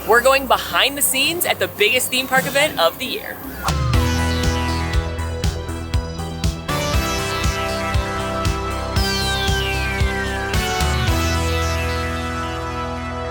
We're going behind the scenes at the biggest theme park event of the year.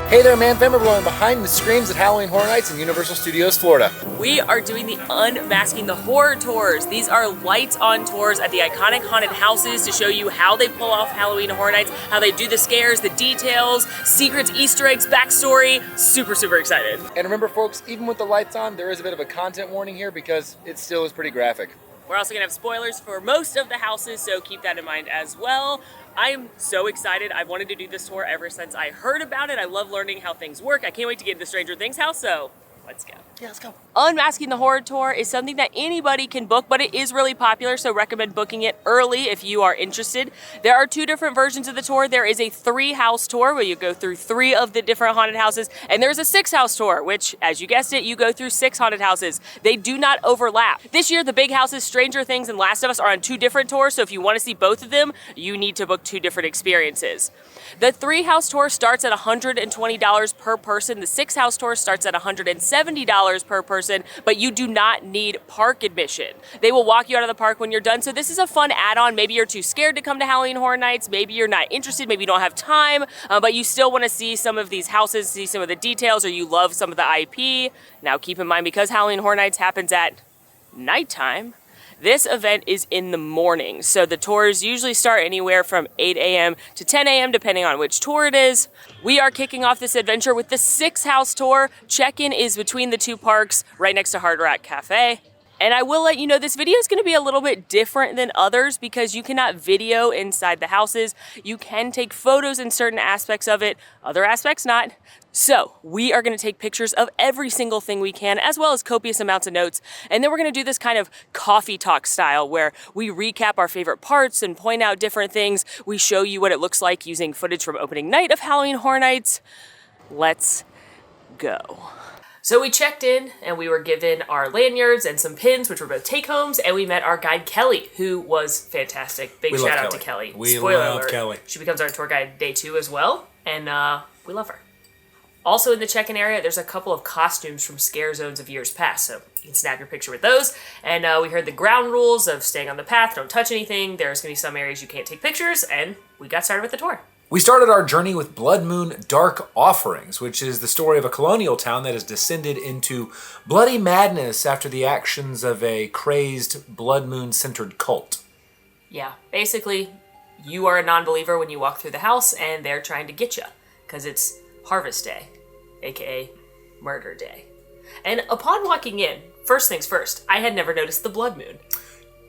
Hey there, man fam, we're going behind the screens at Halloween Horror Nights in Universal Studios, Florida. We are doing the Unmasking the Horror tours. These are lights-on tours at the iconic haunted houses to show you how they pull off Halloween Horror Nights, how they do the scares, the details, secrets, Easter eggs, backstory. Super, super excited. And remember folks, even with the lights on, there is a bit of a content warning here because it still is pretty graphic. We're also gonna have spoilers for most of the houses, so keep that in mind as well. I am so excited. I've wanted to do this tour ever since I heard about it. I love learning how things work. I can't wait to get into Stranger Things house, so let's go. Yeah, let's go. Unmasking the Horror Tour is something that anybody can book, but it is really popular, so recommend booking it early if you are interested. There are 2 different versions of the tour. There is a 3-house tour where you go through 3 of the different haunted houses, and there's a 6-house tour, which, as you guessed it, you go through 6 haunted houses. They do not overlap. This year, the big houses, Stranger Things and Last of Us, are on 2 different tours, so if you want to see both of them, you need to book 2 different experiences. The 3-house tour starts at $120 per person. The 6-house tour starts at $170 per person, but you do not need park admission. They will walk you out of the park when you're done, so this is a fun add-on. Maybe you're too scared to come to Halloween Horror Nights, maybe you're not interested, maybe you don't have time, but you still want to see some of these houses, see some of the details, or you love some of the IP. Now keep in mind, because Halloween Horror Nights happens at nighttime, this event is in the morning, so the tours usually start anywhere from 8 a.m. to 10 a.m. depending on which tour it is. We are kicking off this adventure with the 6-house tour. Check-in is between the 2 parks, right next to Hard Rock Cafe. And I will let you know this video is going to be a little bit different than others because you cannot video inside the houses. You can take photos in certain aspects of it, other aspects not. So we are going to take pictures of every single thing we can, as well as copious amounts of notes. And then we're going to do this kind of coffee talk style where we recap our favorite parts and point out different things. We show you what it looks like using footage from opening night of Halloween Horror Nights. Let's go. So we checked in and we were given our lanyards and some pins, which were both take-homes, and we met our guide, Kelly, who was fantastic. Big shout out to Kelly. We Spoiler love alert. Kelly. She becomes our tour guide day 2 as well, and we love her. Also in the check-in area, there's a couple of costumes from scare zones of years past, so you can snap your picture with those. And we heard the ground rules of staying on the path, don't touch anything, there's going to be some areas you can't take pictures, and we got started with the tour. We started our journey with Blood Moon Dark Offerings, which is the story of a colonial town that has descended into bloody madness after the actions of a crazed blood moon-centered cult. Yeah, basically, you are a non-believer when you walk through the house, and they're trying to get you, because it's Harvest Day, aka Murder Day. And upon walking in, first things first, I had never noticed the blood moon.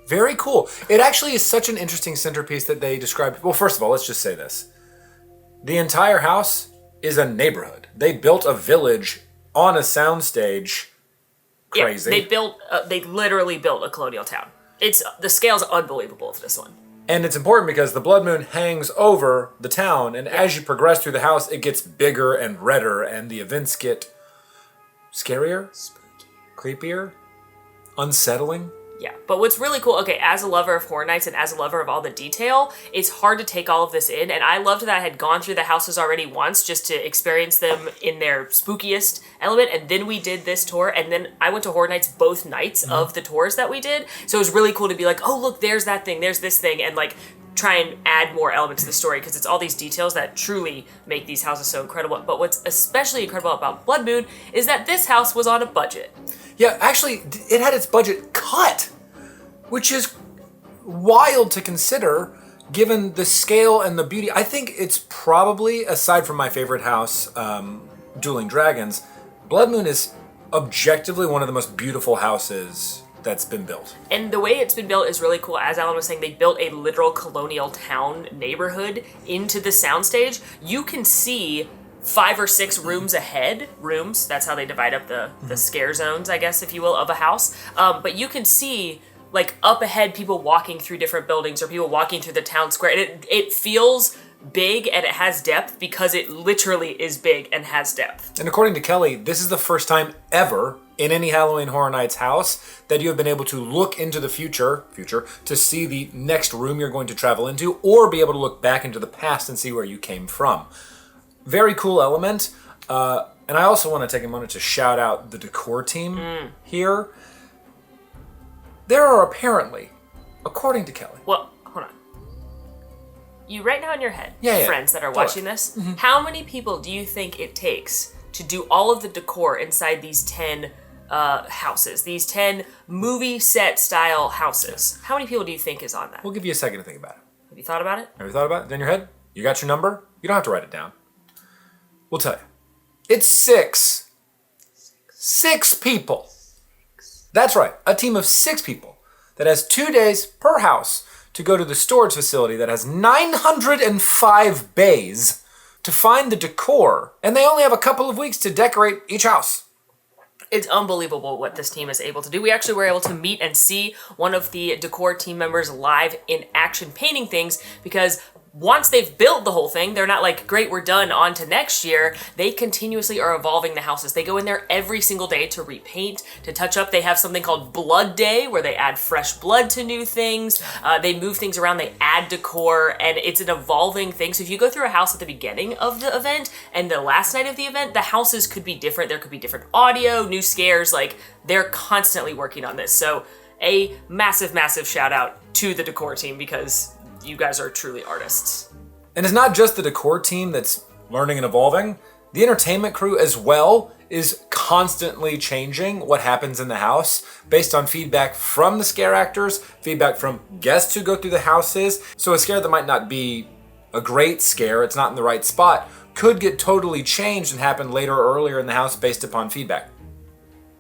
Very cool. It actually is such an interesting centerpiece that they described. Well, first of all, let's just say this. The entire house is a neighborhood. They built a village on a soundstage. Crazy. Yeah, they literally built a colonial town. The scale's unbelievable for this one. And it's important because the blood moon hangs over the town, and as you progress through the house, it gets bigger and redder, and the events get scarier, creepier, unsettling. Yeah, but what's really cool, okay, as a lover of Horror Nights and as a lover of all the detail, it's hard to take all of this in, and I loved that I had gone through the houses already once just to experience them in their spookiest element, and then we did this tour, and then I went to Horror Nights both nights of the tours that we did, so it was really cool to be like, oh, look, there's that thing, there's this thing, and like, try and add more elements to the story, because it's all these details that truly make these houses so incredible. But what's especially incredible about Blood Moon is that this house was on a budget. Yeah, actually, it had its budget cut, which is wild to consider given the scale and the beauty. I think it's probably, aside from my favorite house, Dueling Dragons, Blood Moon is objectively one of the most beautiful houses that's been built. And the way it's been built is really cool. As Alan was saying, they built a literal colonial town neighborhood into the soundstage. You can see 5 or 6 rooms ahead. Rooms, that's how they divide up the scare zones, I guess, if you will, of a house. But you can see, like, up ahead, people walking through different buildings or people walking through the town square. And it feels big and it has depth because it literally is big and has depth. And according to Kelly, this is the first time ever in any Halloween Horror Nights house that you have been able to look into the future to see the next room you're going to travel into, or be able to look back into the past and see where you came from. Very cool element. And I also want to take a moment to shout out the decor team here. There are apparently, according to Kelly. Well, hold on. You right now in your head, Yeah. friends that are watching this, how many people do you think it takes to do all of the decor inside these 10 houses, these 10 movie set style houses? How many people do you think is on that? We'll give you a second to think about it. Have you thought about it? Have you thought about it? In your head? You got your number? You don't have to write it down. We'll tell you. It's 6. 6 people. That's right. A team of 6 people that has 2 days per house to go to the storage facility that has 905 bays to find the decor. And they only have a couple of weeks to decorate each house. It's unbelievable what this team is able to do. We actually were able to meet and see one of the decor team members live in action painting things, because once they've built the whole thing, they're not like, great, we're done, on to next year. They continuously are evolving the houses. They go in there every single day to repaint, to touch up. They have something called Blood Day, where they add fresh blood to new things. They move things around, they add decor, and it's an evolving thing. So if you go through a house at the beginning of the event and the last night of the event, the houses could be different. There could be different audio, new scares. Like, they're constantly working on this. So a massive, massive shout out to the decor team, because you guys are truly artists. And it's not just the decor team that's learning and evolving. The entertainment crew as well is constantly changing what happens in the house based on feedback from the scare actors, feedback from guests who go through the houses. So a scare that might not be a great scare, it's not in the right spot, could get totally changed and happen later or earlier in the house based upon feedback.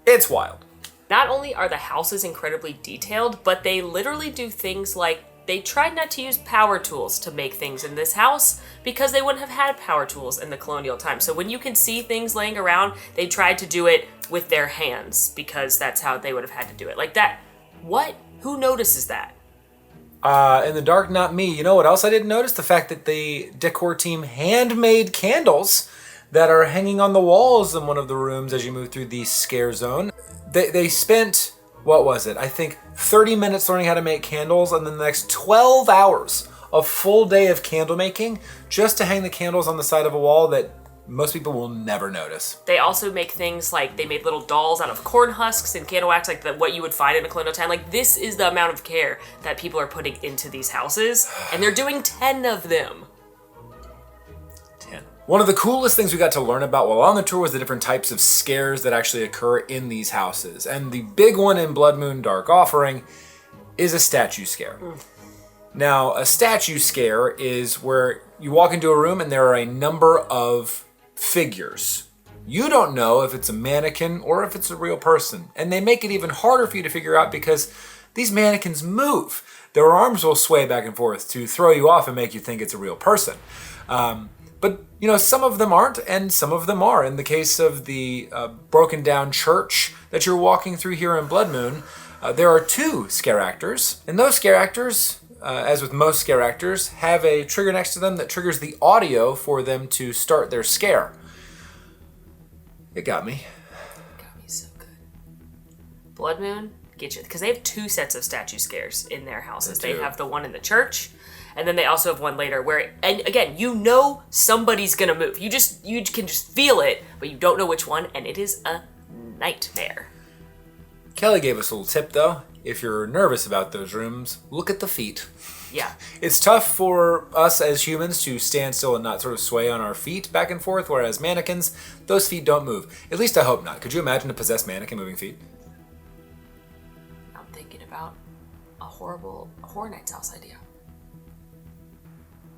It's wild. Not only are the houses incredibly detailed, but they literally do things like, they tried not to use power tools to make things in this house because they wouldn't have had power tools in the colonial time. So when you can see things laying around, they tried to do it with their hands because that's how they would have had to do it. Like that. What? Who notices that? In the dark, not me. You know what else I didn't notice? The fact that the decor team handmade candles that are hanging on the walls in one of the rooms as you move through the scare zone. They spent, what was it? I think 30 minutes learning how to make candles, and then the next 12 hours, a full day of candle making, just to hang the candles on the side of a wall that most people will never notice. They also make things like, they made little dolls out of corn husks and candle wax, like what you would find in a colonial time. Like, this is the amount of care that people are putting into these houses, and they're doing 10 of them. One of the coolest things we got to learn about while on the tour was the different types of scares that actually occur in these houses. And the big one in Blood Moon Dark Offering is a statue scare. Now, a statue scare is where you walk into a room and there are a number of figures. You don't know if it's a mannequin or if it's a real person. And they make it even harder for you to figure out because these mannequins move. Their arms will sway back and forth to throw you off and make you think it's a real person. But, you know, some of them aren't and some of them are. In the case of the broken down church that you're walking through here in Blood Moon, there are 2 scare actors. And those scare actors, as with most scare actors, have a trigger next to them that triggers the audio for them to start their scare. It got me. Got me so good. Blood Moon, get you. Because they have 2 sets of statue scares in their houses. They have the one in the church, and then they also have one later where, and again, you know somebody's gonna move. You can just feel it, but you don't know which one, and it is a nightmare. Kelly gave us a little tip though. If you're nervous about those rooms, look at the feet. Yeah. It's tough for us as humans to stand still and not sort of sway on our feet back and forth, whereas mannequins, those feet don't move. At least I hope not. Could you imagine a possessed mannequin moving feet? I'm thinking about a horrible Horror Nights house idea.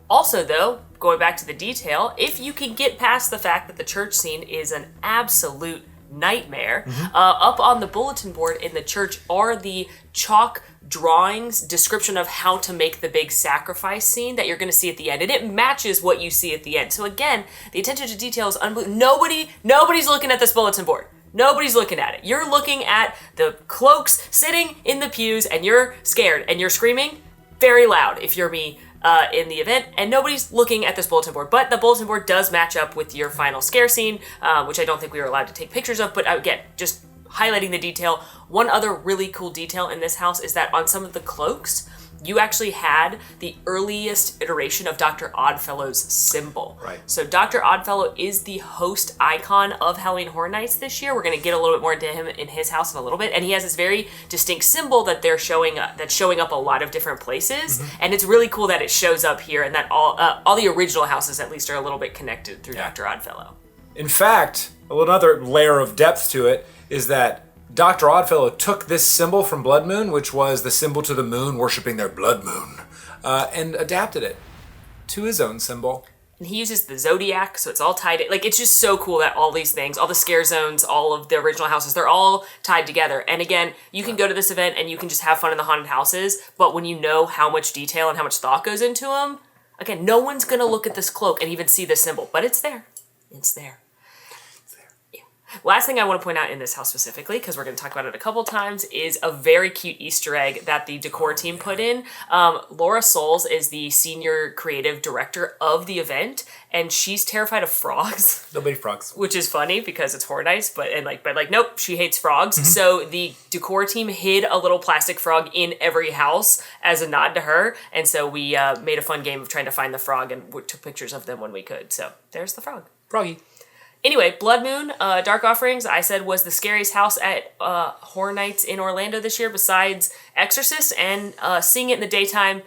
Also, though, going back to the detail, if you can get past the fact that the church scene is an absolute nightmare, up on the bulletin board in the church are the chalk drawings, description of how to make the big sacrifice scene that you're going to see at the end, and it matches what you see at the end. So again, the attention to detail is unbelievable. Nobody's looking at this bulletin board. Nobody's looking at it. You're looking at the cloaks sitting in the pews, and you're scared, and you're screaming very loud if you're me in the event, and nobody's looking at this bulletin board. But the bulletin board does match up with your final scare scene, which I don't think we were allowed to take pictures of, but again, just highlighting the detail. One other really cool detail in this house is that on some of the cloaks, you actually had the earliest iteration of Dr. Oddfellow's symbol. Right. So Dr. Oddfellow is the host icon of Halloween Horror Nights this year. We're going to get a little bit more into him in his house in a little bit, and he has this very distinct symbol that that's showing up a lot of different places, and it's really cool that it shows up here, and that all the original houses at least are a little bit connected through Dr. Oddfellow. In fact, another layer of depth to it is that Dr. Oddfellow took this symbol from Blood Moon, which was the symbol to the moon, worshiping their blood moon, and adapted it to his own symbol. And he uses the zodiac, so it's all tied in. Like, it's just so cool that all these things, all the scare zones, all of the original houses, they're all tied together. And again, you can go to this event and you can just have fun in the haunted houses, but when you know how much detail and how much thought goes into them, again, no one's going to look at this cloak and even see the symbol, but it's there. It's there. Last thing I want to point out in this house specifically, because we're going to talk about it a couple times, is a very cute Easter egg that the decor team put in. Laura Souls is the senior creative director of the event, and she's terrified of frogs. Nobody frogs. Which is funny because it's Horror Nights, but nope, she hates frogs. So the decor team hid a little plastic frog in every house as a nod to her, and so we made a fun game of trying to find the frog and took pictures of them when we could. So there's the frog. Froggy. Anyway, Blood Moon, Dark Offerings, I said was the scariest house at Horror Nights in Orlando this year besides Exorcist, and seeing it in the daytime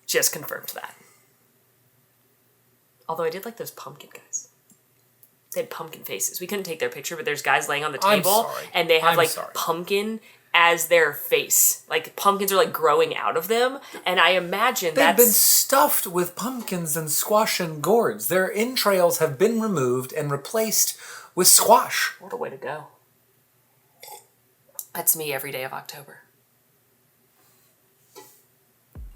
just confirmed that. Although I did like those pumpkin guys. They had pumpkin faces. We couldn't take their picture, but there's guys laying on the table, and they have pumpkin as their face. Like, pumpkins are growing out of them, and I imagine they've been stuffed with pumpkins and squash and gourds. Their entrails have been removed and replaced with squash. What a way to go. That's me every day of October.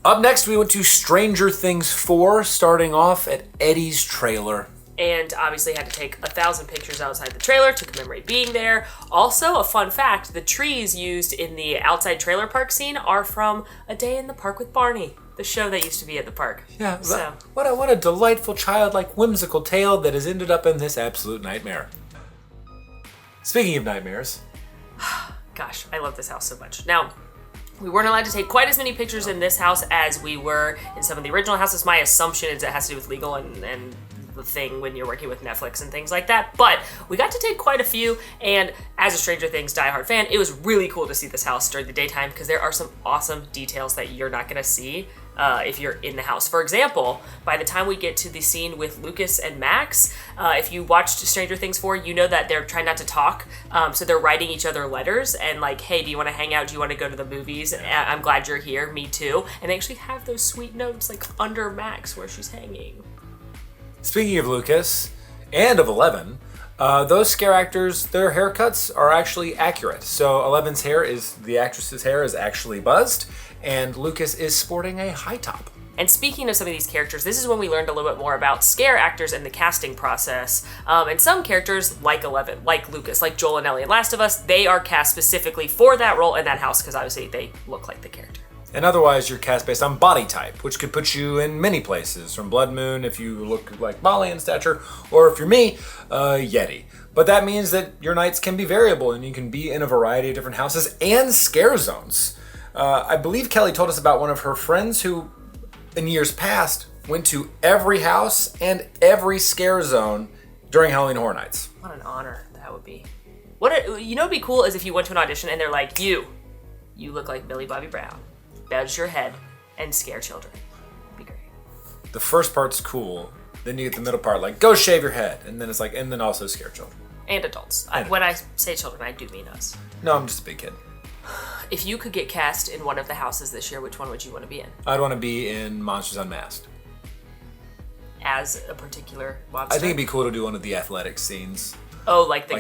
Up next, we went to Stranger Things 4, starting off at Eddie's trailer. And obviously had to take 1,000 pictures outside the trailer to commemorate being there. Also, a fun fact, the trees used in the outside trailer park scene are from A Day in the Park with Barney, the show that used to be at the park. Yeah, so. What a delightful, childlike, whimsical tale that has ended up in this absolute nightmare. Speaking of nightmares. Gosh, I love this house so much. Now, we weren't allowed to take quite as many pictures in this house as we were in some of the original houses. My assumption is it has to do with legal and the thing when you're working with Netflix and things like that, but we got to take quite a few, and as a Stranger Things diehard fan, it was really cool to see this house during the daytime because there are some awesome details that you're not going to see if you're in the house. For example, by the time we get to the scene with Lucas and Max, if you watched Stranger Things 4, you know that they're trying not to talk, so they're writing each other letters and hey, do you want to hang out? Do you want to go to the movies? I'm glad you're here. Me too. And they actually have those sweet notes under Max where she's hanging. Speaking of Lucas and of Eleven, those scare actors, their haircuts are actually accurate. So Eleven's the actress's hair is actually buzzed, and Lucas is sporting a high top. And speaking of some of these characters, this is when we learned a little bit more about scare actors and the casting process. And some characters, like Eleven, like Lucas, like Joel and Ellie in Last of Us, they are cast specifically for that role in that house because obviously they look like the character. And otherwise, you're cast based on body type, which could put you in many places. From Blood Moon, if you look like Molly in stature, or if you're me, Yeti. But that means that your nights can be variable, and you can be in a variety of different houses and scare zones. I believe Kelly told us about one of her friends who, in years past, went to every house and every scare zone during Halloween Horror Nights. What an honor that would be. What'd be cool is if you went to an audition and they're like, you look like Millie Bobby Brown. Budge your head and scare children. It'd be great. The first part's cool. Then you get the middle part, go shave your head. And then it's and then also scare children. And adults. When I say children, I do mean us. No, I'm just a big kid. If you could get cast in one of the houses this year, which one would you want to be in? I'd want to be in Monsters Unmasked. As a particular monster? I think it'd be cool to do one of the athletic scenes. Oh, the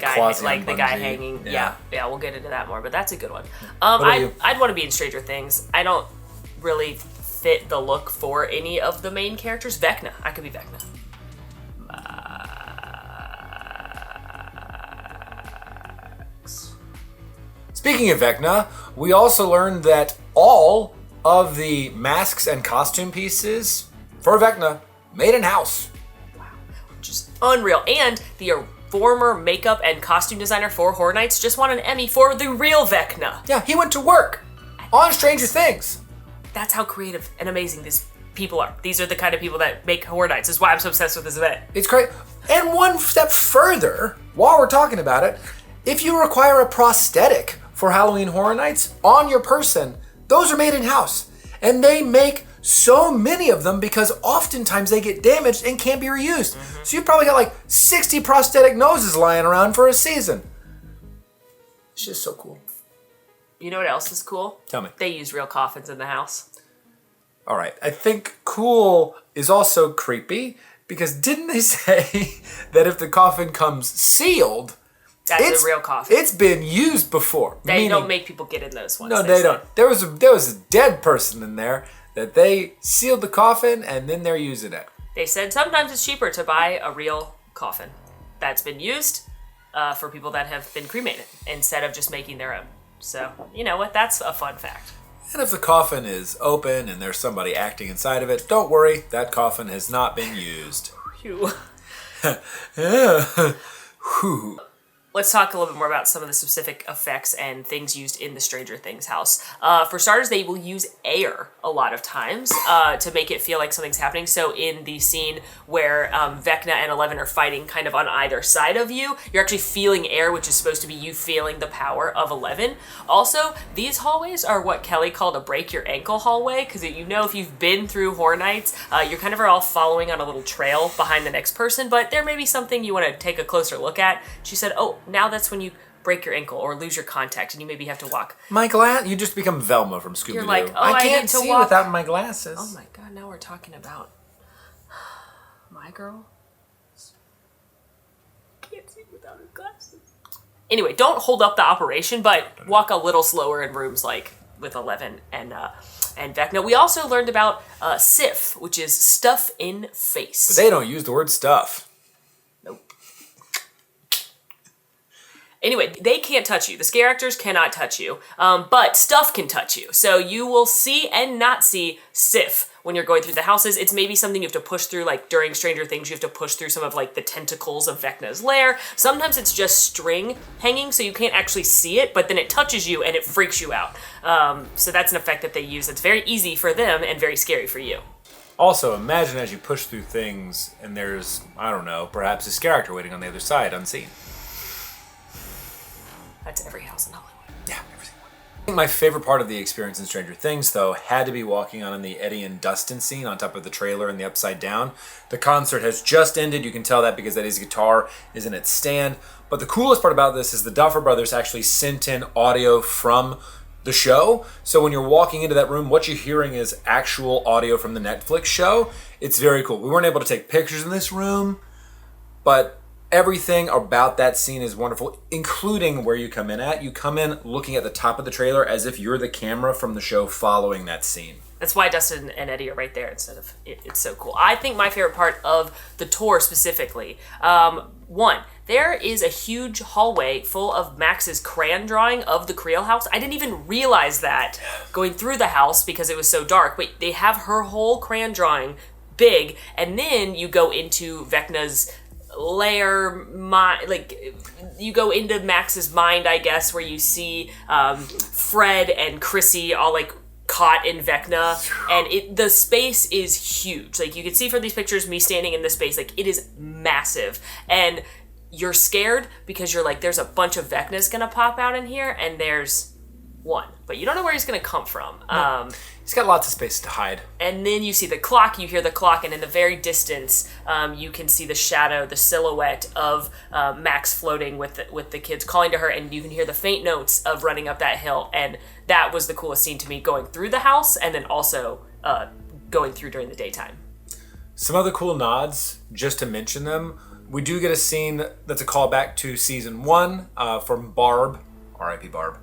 guy hanging. Yeah, we'll get into that more, but that's a good one. I'd want to be in Stranger Things. I don't really fit the look for any of the main characters. Vecna. I could be Vecna. Speaking of Vecna, we also learned that all of the masks and costume pieces for Vecna made in-house. Wow, which is unreal. And the former makeup and costume designer for Horror Nights just won an Emmy for the real Vecna. Yeah, he went to work on Stranger Things. that's how creative and amazing these people are. These are the kind of people that make Horror Nights. This is why I'm so obsessed with this event. It's great. And one step further, while we're talking about it, if you require a prosthetic for Halloween Horror Nights on your person, those are made in-house. And they make so many of them because oftentimes they get damaged and can't be reused. Mm-hmm. So you've probably got like 60 prosthetic noses lying around for a season. It's just so cool. You know what else is cool? Tell me. They use real coffins in the house. All right. I think cool is also creepy because didn't they say that if the coffin comes sealed, that's a real coffin. It's been used before. They don't make people get in those ones. No, they don't. There was a dead person in there that they sealed the coffin and then they're using it. They said sometimes it's cheaper to buy a real coffin that's been used for people that have been cremated instead of just making their own. So, you know what? That's a fun fact. And if the coffin is open and there's somebody acting inside of it, don't worry, that coffin has not been used. Phew. Whew. Let's talk a little bit more about some of the specific effects and things used in the Stranger Things house. For starters, they will use air a lot of times to make it feel like something's happening. So in the scene where Vecna and Eleven are fighting kind of on either side of you, you're actually feeling air, which is supposed to be you feeling the power of Eleven. Also, these hallways are what Kelly called a break your ankle hallway, because you know if you've been through Horror Nights, you're kind of all following on a little trail behind the next person, but there may be something you want to take a closer look at. She said, oh, now that's when you break your ankle or lose your contact and you maybe have to walk. You just become Velma from Scooby-Doo. You're like, oh, I can't need to see walk without my glasses. Oh my God, now we're talking about my girl. Can't see without her glasses. Anyway, don't hold up the operation, but walk a little slower in rooms like with Eleven and Vecna. We also learned about SIF, which is stuff in face. But they don't use the word stuff. Anyway, they can't touch you. The scare actors cannot touch you, but stuff can touch you. So you will see and not see SIF when you're going through the houses. It's maybe something you have to push through, like during Stranger Things, you have to push through some of like the tentacles of Vecna's lair. Sometimes it's just string hanging, so you can't actually see it, but then it touches you and it freaks you out. So that's an effect that they use that's very easy for them and very scary for you. Also, imagine as you push through things and there's, I don't know, perhaps a scare actor waiting on the other side unseen. That's every house in Hollywood. Yeah, every single one. I think my favorite part of the experience in Stranger Things, though, had to be walking on in the Eddie and Dustin scene on top of the trailer and the Upside Down. The concert has just ended. You can tell that because Eddie's guitar is in its stand. But the coolest part about this is the Duffer Brothers actually sent in audio from the show. So when you're walking into that room, what you're hearing is actual audio from the Netflix show. It's very cool. We weren't able to take pictures in this room, but everything about that scene is wonderful, including where you come in at. You come in looking at the top of the trailer as if you're the camera from the show following that scene. That's why Dustin and Eddie are right there instead of it. It's so cool. I think my favorite part of the tour specifically, one, there is a huge hallway full of Max's crayon drawing of the Creel house. I didn't even realize that going through the house because it was so dark, but they have her whole crayon drawing big, and then you go into Vecna's layer, you go into Max's mind, I guess, where you see Fred and Chrissy all like caught in Vecna, and the space is huge. Like you can see from these pictures, me standing in this space, like it is massive, and you're scared because you're like, there's a bunch of Vecnas gonna pop out in here, and there's one, but you don't know where he's gonna come from. No. He's got lots of space to hide. And then you see the clock, you hear the clock, and in the very distance, you can see the shadow, the silhouette of Max floating with the kids, calling to her, and you can hear the faint notes of running up that hill. And that was the coolest scene to me, going through the house, and then also going through during the daytime. Some other cool nods, just to mention them. We do get a scene that's a callback to season 1 from Barb, R.I.P. Barb,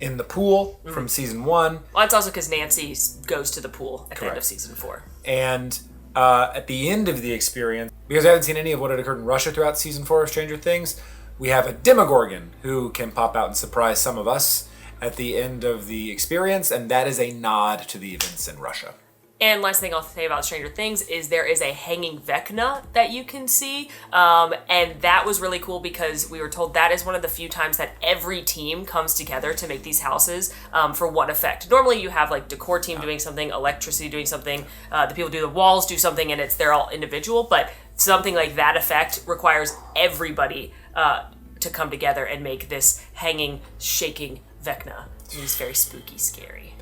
in the pool from season 1. Well, it's also because Nancy goes to the pool at the end of season 4. And at the end of the experience, because I haven't seen any of what had occurred in Russia throughout season 4 of Stranger Things, we have a Demogorgon who can pop out and surprise some of us at the end of the experience, and that is a nod to the events in Russia. And last thing I'll say about Stranger Things is there is a hanging Vecna that you can see. And that was really cool because we were told that is one of the few times that every team comes together to make these houses for one effect. Normally you have like decor team doing something, electricity doing something, the people do the walls do something, and they're all individual. But something like that effect requires everybody to come together and make this hanging, shaking Vecna. And it's very spooky, scary.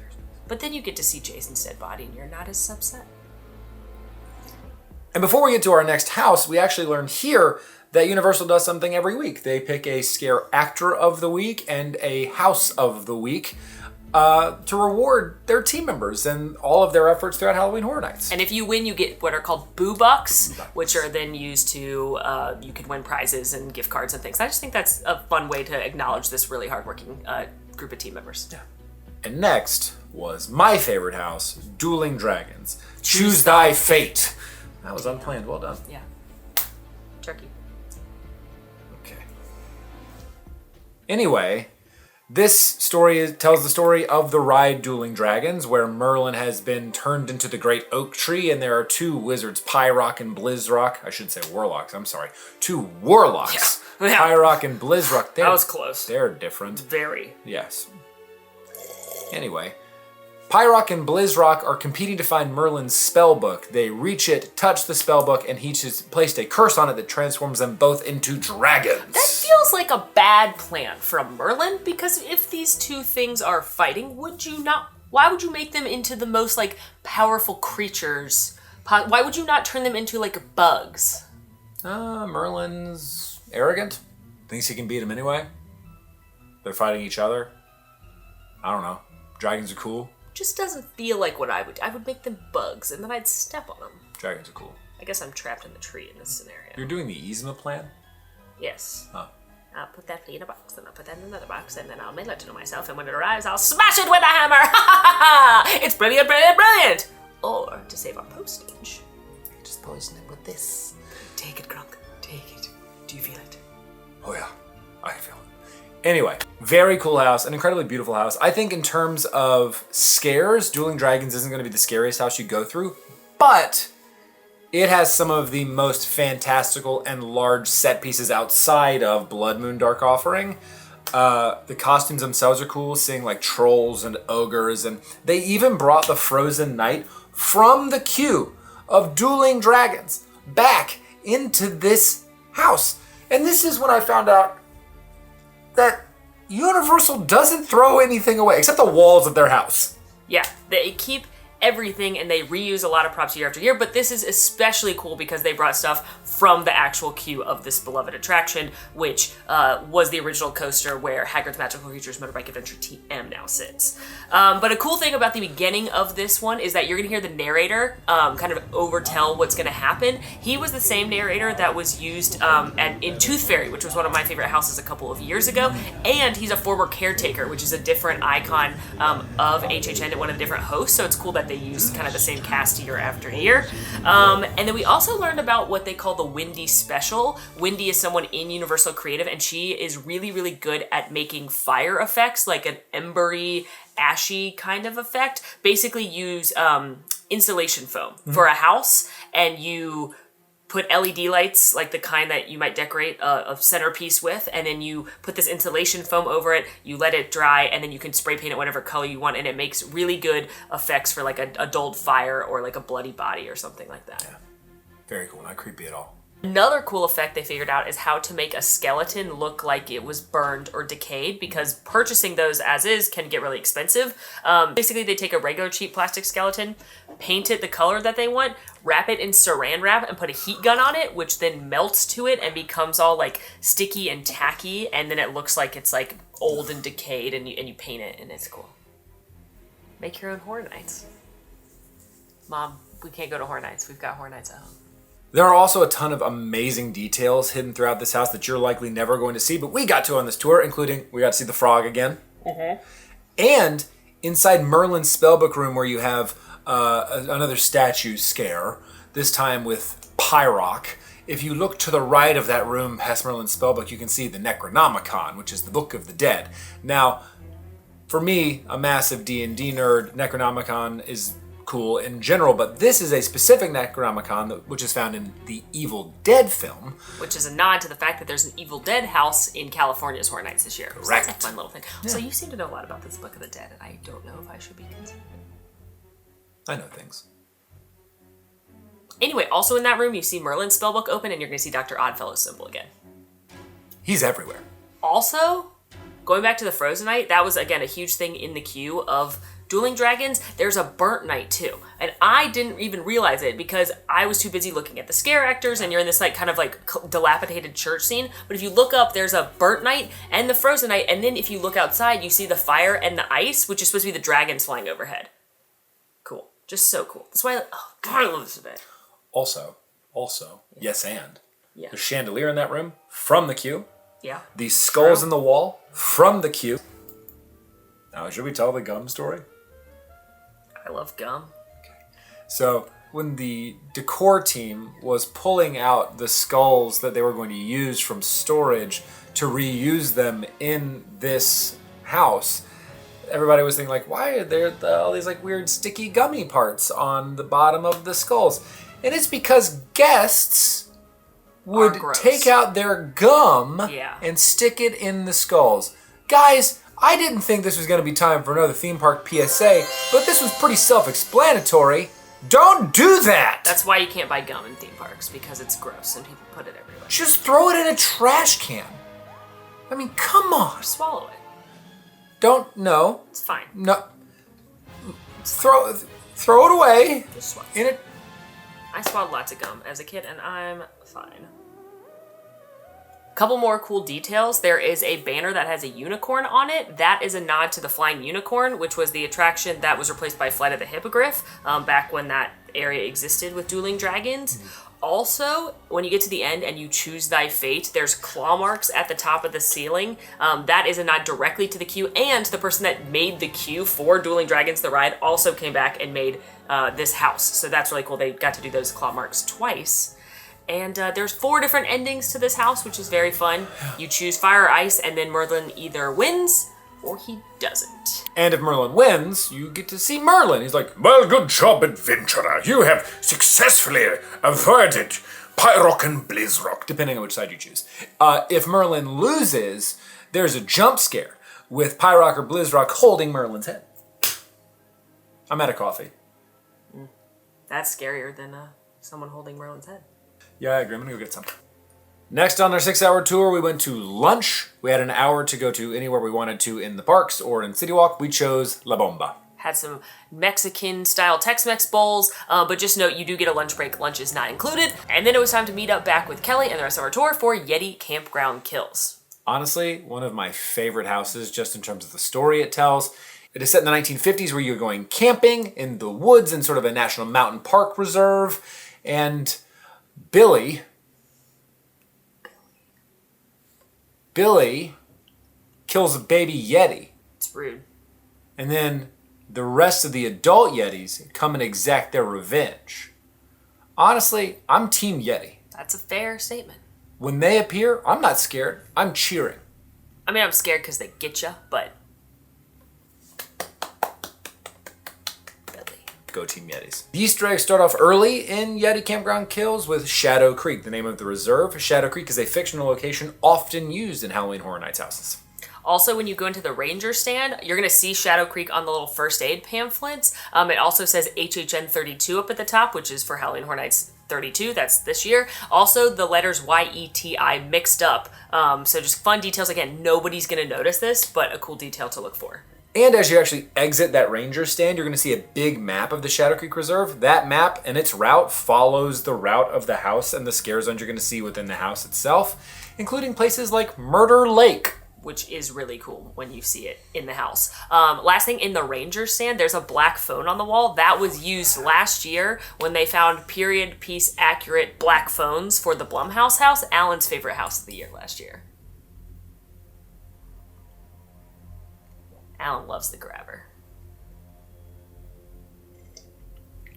But then you get to see Jason's dead body and you're not as upset. And before we get to our next house, we actually learned here that Universal does something every week. They pick a scare actor of the week and a house of the week to reward their team members and all of their efforts throughout Halloween Horror Nights. And if you win, you get what are called Boo Bucks, which are then used to, you can win prizes and gift cards and things. I just think that's a fun way to acknowledge this really hardworking group of team members. Yeah. And next was my favorite house, Dueling Dragons. Choose thy fate. That was unplanned. Well done. Yeah. Turkey. Okay. Anyway, this story tells the story of the ride Dueling Dragons, where Merlin has been turned into the great oak tree, and there are two wizards, Pyrock and Blizzrock. I should say warlocks, I'm sorry. Two warlocks. Yeah. Pyrock and Blizzrock. That was close. They're different. Very. Yes. Anyway, Pyrock and Blizzrock are competing to find Merlin's spellbook. They reach it, touch the spellbook, and he just placed a curse on it that transforms them both into dragons. That feels like a bad plan from Merlin, because if these two things are fighting, why would you make them into the most like powerful creatures? Why would you not turn them into like bugs? Merlin's arrogant. Thinks he can beat them anyway. They're fighting each other. I don't know. Dragons are cool. Just doesn't feel like what I would do. I would make them bugs, and then I'd step on them. Dragons are cool. I guess I'm trapped in the tree in this scenario. You're doing the Yzma plan? Yes. Huh. I'll put that flea in a box, and I'll put that in another box, and then I'll mail it to myself, and when it arrives, I'll smash it with a hammer! Ha ha ha! It's brilliant, brilliant, brilliant! Or, to save on postage, just poison it with this. Take it, Grunk. Take it. Do you feel it? Oh yeah, I feel it. Anyway, very cool house, an incredibly beautiful house. I think in terms of scares, Dueling Dragons isn't going to be the scariest house you go through, but it has some of the most fantastical and large set pieces outside of Blood Moon Dark Offering. The costumes themselves are cool, seeing like trolls and ogres, and they even brought the Frozen Knight from the queue of Dueling Dragons back into this house. And this is when I found out that Universal doesn't throw anything away, except the walls of their house. Yeah, they keep everything and they reuse a lot of props year after year, but this is especially cool because they brought stuff from the actual queue of this beloved attraction, which was the original coaster where Haggard's Magical Creatures Motorbike Adventure TM now sits. But a cool thing about the beginning of this one is that you're gonna hear the narrator kind of overtell what's gonna happen. He was the same narrator that was used in Tooth Fairy, which was one of my favorite houses a couple of years ago, and he's a former caretaker, which is a different icon of HHN and one of the different hosts, so it's cool that they use kind of the same cast year after year. And then we also learned about what they call the Wendy Special. Wendy is someone in Universal Creative, and she is really, really good at making fire effects, like an embery, ashy kind of effect. Basically use insulation foam for a house, and you put LED lights, like the kind that you might decorate a centerpiece with, and then you put this insulation foam over it, you let it dry, and then you can spray paint it whatever color you want, and it makes really good effects for like a dulled fire or like a bloody body or something like that. Yeah. Very cool, not creepy at all. Another cool effect they figured out is how to make a skeleton look like it was burned or decayed, because purchasing those as is can get really expensive. Basically, they take a regular cheap plastic skeleton, paint it the color that they want, wrap it in saran wrap, and put a heat gun on it, which then melts to it and becomes all like sticky and tacky, and then it looks like it's like old and decayed, and you paint it, and it's cool. Make your own Horror Nights. Mom, we can't go to Horror Nights. We've got Horror Nights at home. There are also a ton of amazing details hidden throughout this house that you're likely never going to see, but we got to on this tour, including we got to see the frog again. Mm-hmm. And inside Merlin's spellbook room, where you have another statue scare, this time with Pyrock. If you look to the right of that room past Merlin's spellbook, you can see the Necronomicon, which is the Book of the Dead. Now, for me, a massive D&D nerd, Necronomicon is cool in general, but this is a specific Necronomicon which is found in the Evil Dead film. Which is a nod to the fact that there's an Evil Dead house in California's Horror Nights this year. Correct. So that's a fun little thing. Yeah. So you seem to know a lot about this Book of the Dead, and I don't know if I should be concerned. I know things. Anyway, also in that room, you see Merlin's spellbook open, and you're going to see Dr. Oddfellow's symbol again. He's everywhere. Also, going back to the Frozen Knight, that was, again, a huge thing in the queue of Dueling Dragons. There's a Burnt Knight, too. And I didn't even realize it because I was too busy looking at the scare actors, and you're in this, like, kind of, like, dilapidated church scene. But if you look up, there's a Burnt Knight and the Frozen Knight, and then if you look outside, you see the fire and the ice, which is supposed to be the dragons flying overhead. Cool. Just so cool. That's why, oh, God, I love this event. Also, yes and. Yeah. The chandelier in that room, from the queue. Yeah. The skulls in the wall, from the queue. Now, should we tell the gum story? I love gum. So, when the decor team was pulling out the skulls that they were going to use from storage to reuse them in this house, everybody was thinking, like, why are there all these, like, weird sticky gummy parts on the bottom of the skulls? And it's because guests would take out their gum and stick it in the skulls. Guys, I didn't think this was going to be time for another theme park PSA, but this was pretty self-explanatory. Don't do that! That's why you can't buy gum in theme parks, because it's gross and people put it everywhere. Just throw it in a trash can. I mean, come on. Just swallow it. Don't, no. It's fine. No. Throw it away. Just swallow In it. I swallowed lots of gum as a kid, and I'm fine. Couple more cool details. There is a banner that has a unicorn on it. That is a nod to the Flying Unicorn, which was the attraction that was replaced by Flight of the Hippogriff back when that area existed with Dueling Dragons. Also, when you get to the end and you choose thy fate, there's claw marks at the top of the ceiling. That is a nod directly to the queue, and the person that made the queue for Dueling Dragons the ride also came back and made this house. So that's really cool. They got to do those claw marks twice. And there's 4 different endings to this house, which is very fun. You choose fire or ice, and then Merlin either wins or he doesn't. And if Merlin wins, you get to see Merlin. He's like, well, good job, adventurer. You have successfully avoided Pyrock and Blizzrock, depending on which side you choose. If Merlin loses, there's a jump scare with Pyrock or Blizzrock holding Merlin's head. I'm out of coffee. That's scarier than someone holding Merlin's head. Yeah, I agree. I'm going to go get some. Next on our 6-hour tour, we went to lunch. We had an hour to go to anywhere we wanted to in the parks or in City Walk. We chose La Bomba. Had some Mexican-style Tex-Mex bowls, but just note, you do get a lunch break. Lunch is not included. And then it was time to meet up back with Kelly and the rest of our tour for Yeti Campground Kills. Honestly, one of my favorite houses, just in terms of the story it tells. It is set in the 1950s where you're going camping in the woods in sort of a national mountain park reserve. And Billy kills a baby Yeti. It's rude. And then the rest of the adult Yetis come and exact their revenge. Honestly, I'm Team Yeti. That's a fair statement. When they appear, I'm not scared. I'm cheering. I mean, I'm scared because they get you, but... Go Team Yetis. The Easter eggs start off early in Yeti Campground Kills with Shadow Creek, the name of the reserve. Shadow Creek is a fictional location often used in Halloween Horror Nights houses. Also, when you go into the ranger stand, you're going to see Shadow Creek on the little first aid pamphlets. It also says HHN 32 up at the top, which is for Halloween Horror Nights 32. That's this year. Also, the letters YETI mixed up. So just fun details. Again, nobody's going to notice this, but a cool detail to look for. And as you actually exit that ranger stand, you're going to see a big map of the Shadow Creek Reserve. That map and its route follows the route of the house and the scare zones you're going to see within the house itself, including places like Murder Lake. Which is really cool when you see it in the house. Last thing, in the ranger stand, there's a black phone on the wall. That was used last year when they found period piece accurate black phones for the Blumhouse house, Alan's favorite house of the year last year. Alan loves the grabber.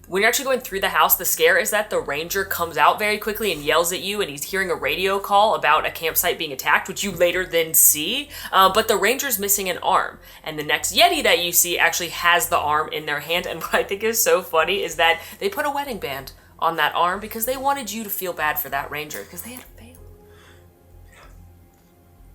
When you're actually going through the house, the scare is that the ranger comes out very quickly and yells at you, and he's hearing a radio call about a campsite being attacked, which you later then see. But the ranger's missing an arm. And the next Yeti that you see actually has the arm in their hand. And what I think is so funny is that they put a wedding band on that arm because they wanted you to feel bad for that ranger because they had failed.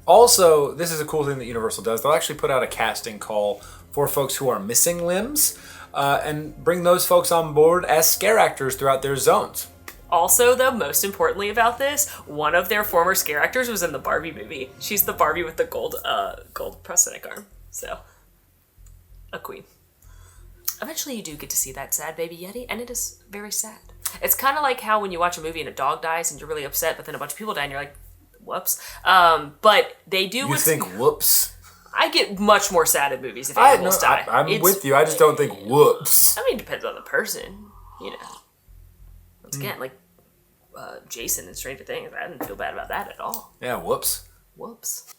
Also, this is a cool thing that Universal does. They'll actually put out a casting call for folks who are missing limbs and bring those folks on board as scare actors throughout their zones. Also, though, most importantly about this, one of their former scare actors was in the Barbie movie. She's the Barbie with the gold prosthetic arm. So, a queen. Eventually you do get to see that sad baby Yeti, and it is very sad. It's kind of like how when you watch a movie and a dog dies and you're really upset, but then a bunch of people die and you're like, whoops. But they do... You think whoops? I get much more sad in movies if animals die. I'm with you. I just don't think whoops. I mean, it depends on the person, you know. Once again, like Jason in Stranger Things, I didn't feel bad about that at all. Yeah, whoops. Whoops.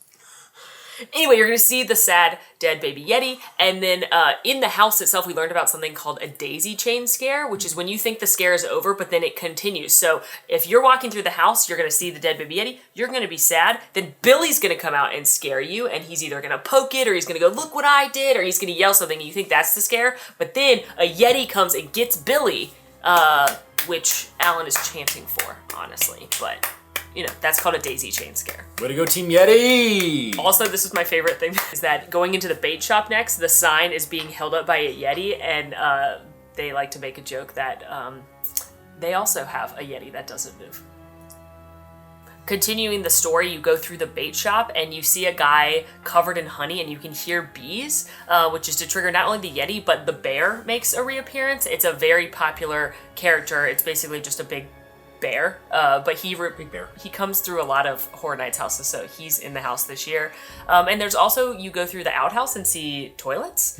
Anyway, you're going to see the sad dead baby Yeti, and then in the house itself, we learned about something called a daisy chain scare, which is when you think the scare is over, but then it continues. So if you're walking through the house, you're going to see the dead baby Yeti, you're going to be sad, then Billy's going to come out and scare you, and he's either going to poke it, or he's going to go, look what I did, or he's going to yell something, and you think that's the scare, but then a Yeti comes and gets Billy, which Alan is chanting for, honestly, but... You know, that's called a daisy chain scare. Way to go, Team Yeti! Also, this is my favorite thing, is that going into the bait shop next, the sign is being held up by a Yeti, and they like to make a joke that they also have a Yeti that doesn't move. Continuing the story, you go through the bait shop and you see a guy covered in honey and you can hear bees, which is to trigger not only the Yeti, but the bear makes a reappearance. It's a very popular character. It's basically just a big bear, but he comes through a lot of Horror Nights houses, so he's in the house this year. And there's also, you go through the outhouse and see toilets.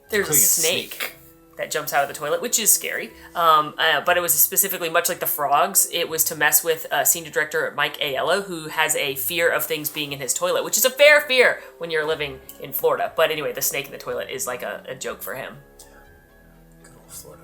There's a snake that jumps out of the toilet, which is scary. But it was specifically, much like the frogs, it was to mess with senior director Mike Aiello, who has a fear of things being in his toilet, which is a fair fear when you're living in Florida. But anyway, the snake in the toilet is like a joke for him. Good old Florida.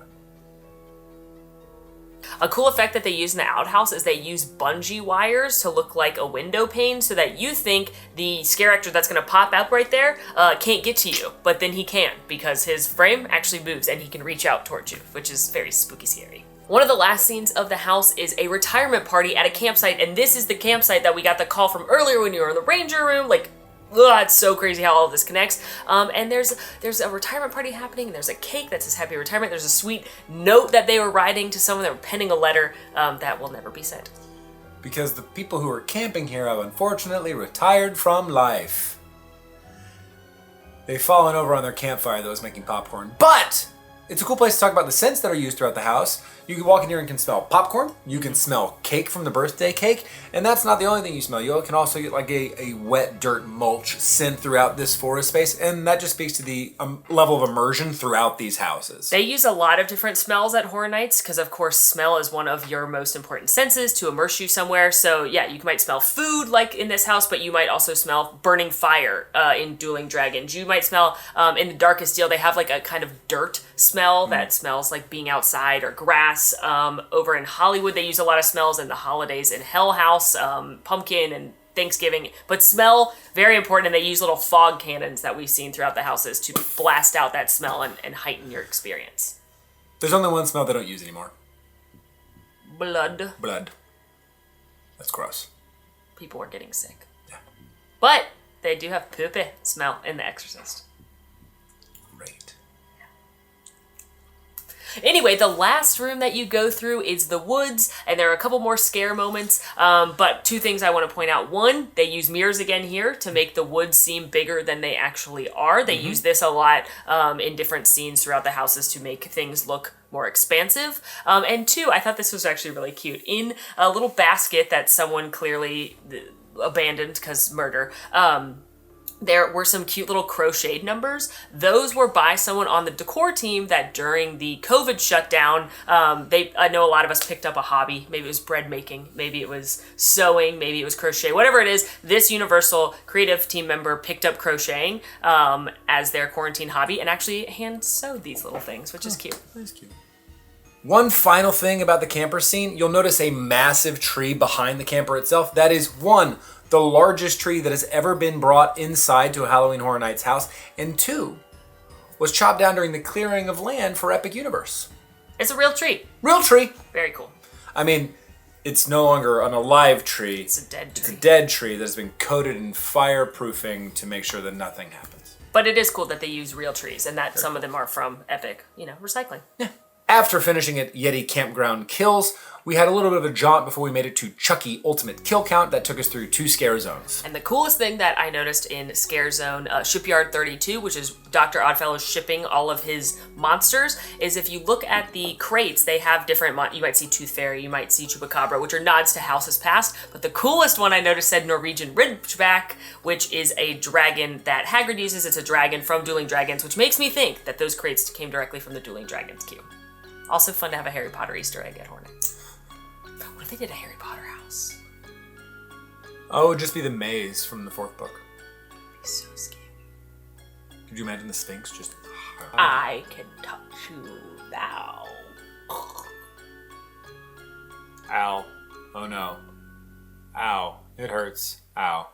A cool effect that they use in the outhouse is they use bungee wires to look like a window pane so that you think the scare actor that's going to pop up right there can't get to you, but then he can because his frame actually moves and he can reach out towards you, which is very spooky scary. One of the last scenes of the house is a retirement party at a campsite, and this is the campsite that we got the call from earlier when you were in the ranger room, like, ugh, it's so crazy how all of this connects. And there's a retirement party happening, and there's a cake that says happy retirement. There's a sweet note that they were writing to someone, that were penning a letter that will never be sent. Because the people who are camping here have unfortunately retired from life. They've fallen over on their campfire that was making popcorn. But it's a cool place to talk about the scents that are used throughout the house. You can walk in here and can smell popcorn. You can smell cake from the birthday cake. And that's not the only thing you smell. You can also get like a wet dirt mulch scent throughout this forest space. And that just speaks to the level of immersion throughout these houses. They use a lot of different smells at Horror Nights because, of course, smell is one of your most important senses to immerse you somewhere. So, yeah, you might smell food like in this house, but you might also smell burning fire in Dueling Dragons. You might smell, in The Darkest Deal, they have like a kind of dirt smell that smells like being outside or grass. Over in Hollywood, they use a lot of smells in the holidays in Hell House, pumpkin and Thanksgiving. But smell, very important, and they use little fog cannons that we've seen throughout the houses to blast out that smell and heighten your experience. There's only one smell they don't use anymore. Blood. Blood. That's gross. People are getting sick. Yeah. But they do have poopy smell in The Exorcist. Great. Anyway, the last room that you go through is the woods, and there are a couple more scare moments, but two things I want to point out. One, they use mirrors again here to make the woods seem bigger than they actually are. They use this a lot in different scenes throughout the houses to make things look more expansive. And two, I thought this was actually really cute. In a little basket that someone clearly abandoned because murder, there were some cute little crocheted numbers. Those were by someone on the decor team that during the COVID shutdown, I know a lot of us picked up a hobby. Maybe it was bread making, maybe it was sewing, maybe it was crochet, whatever it is. This Universal creative team member picked up crocheting as their quarantine hobby and actually hand sewed these little things, which is cute. That's cute. One final thing about the camper scene, you'll notice a massive tree behind the camper itself. That is one, the largest tree that has ever been brought inside to a Halloween Horror Nights house, and two, was chopped down during the clearing of land for Epic Universe. It's a real tree. Real tree. Very cool. I mean, it's no longer an alive tree. It's a dead tree. It's a dead tree that has been coated in fireproofing to make sure that nothing happens. But it is cool that they use real trees and that some of them are from Epic, recycling. Yeah. After finishing at Yeti Campground Kills, we had a little bit of a jaunt before we made it to Chucky Ultimate Kill Count that took us through 2 scare zones. And the coolest thing that I noticed in Scare Zone Shipyard 32, which is Dr. Oddfellow shipping all of his monsters, is if you look at the crates, they have different, you might see Tooth Fairy, you might see Chupacabra, which are nods to houses past, but the coolest one I noticed said Norwegian Ridgeback, which is a dragon that Hagrid uses. It's a dragon from Dueling Dragons, which makes me think that those crates came directly from the Dueling Dragons queue. Also fun to have a Harry Potter Easter egg at Hornets. What if they did a Harry Potter house? Oh, it would just be the maze from the 4th book. That'd be so scary. Could you imagine the Sphinx just... I can touch you now. Ow. Oh no. Ow. It hurts. Ow.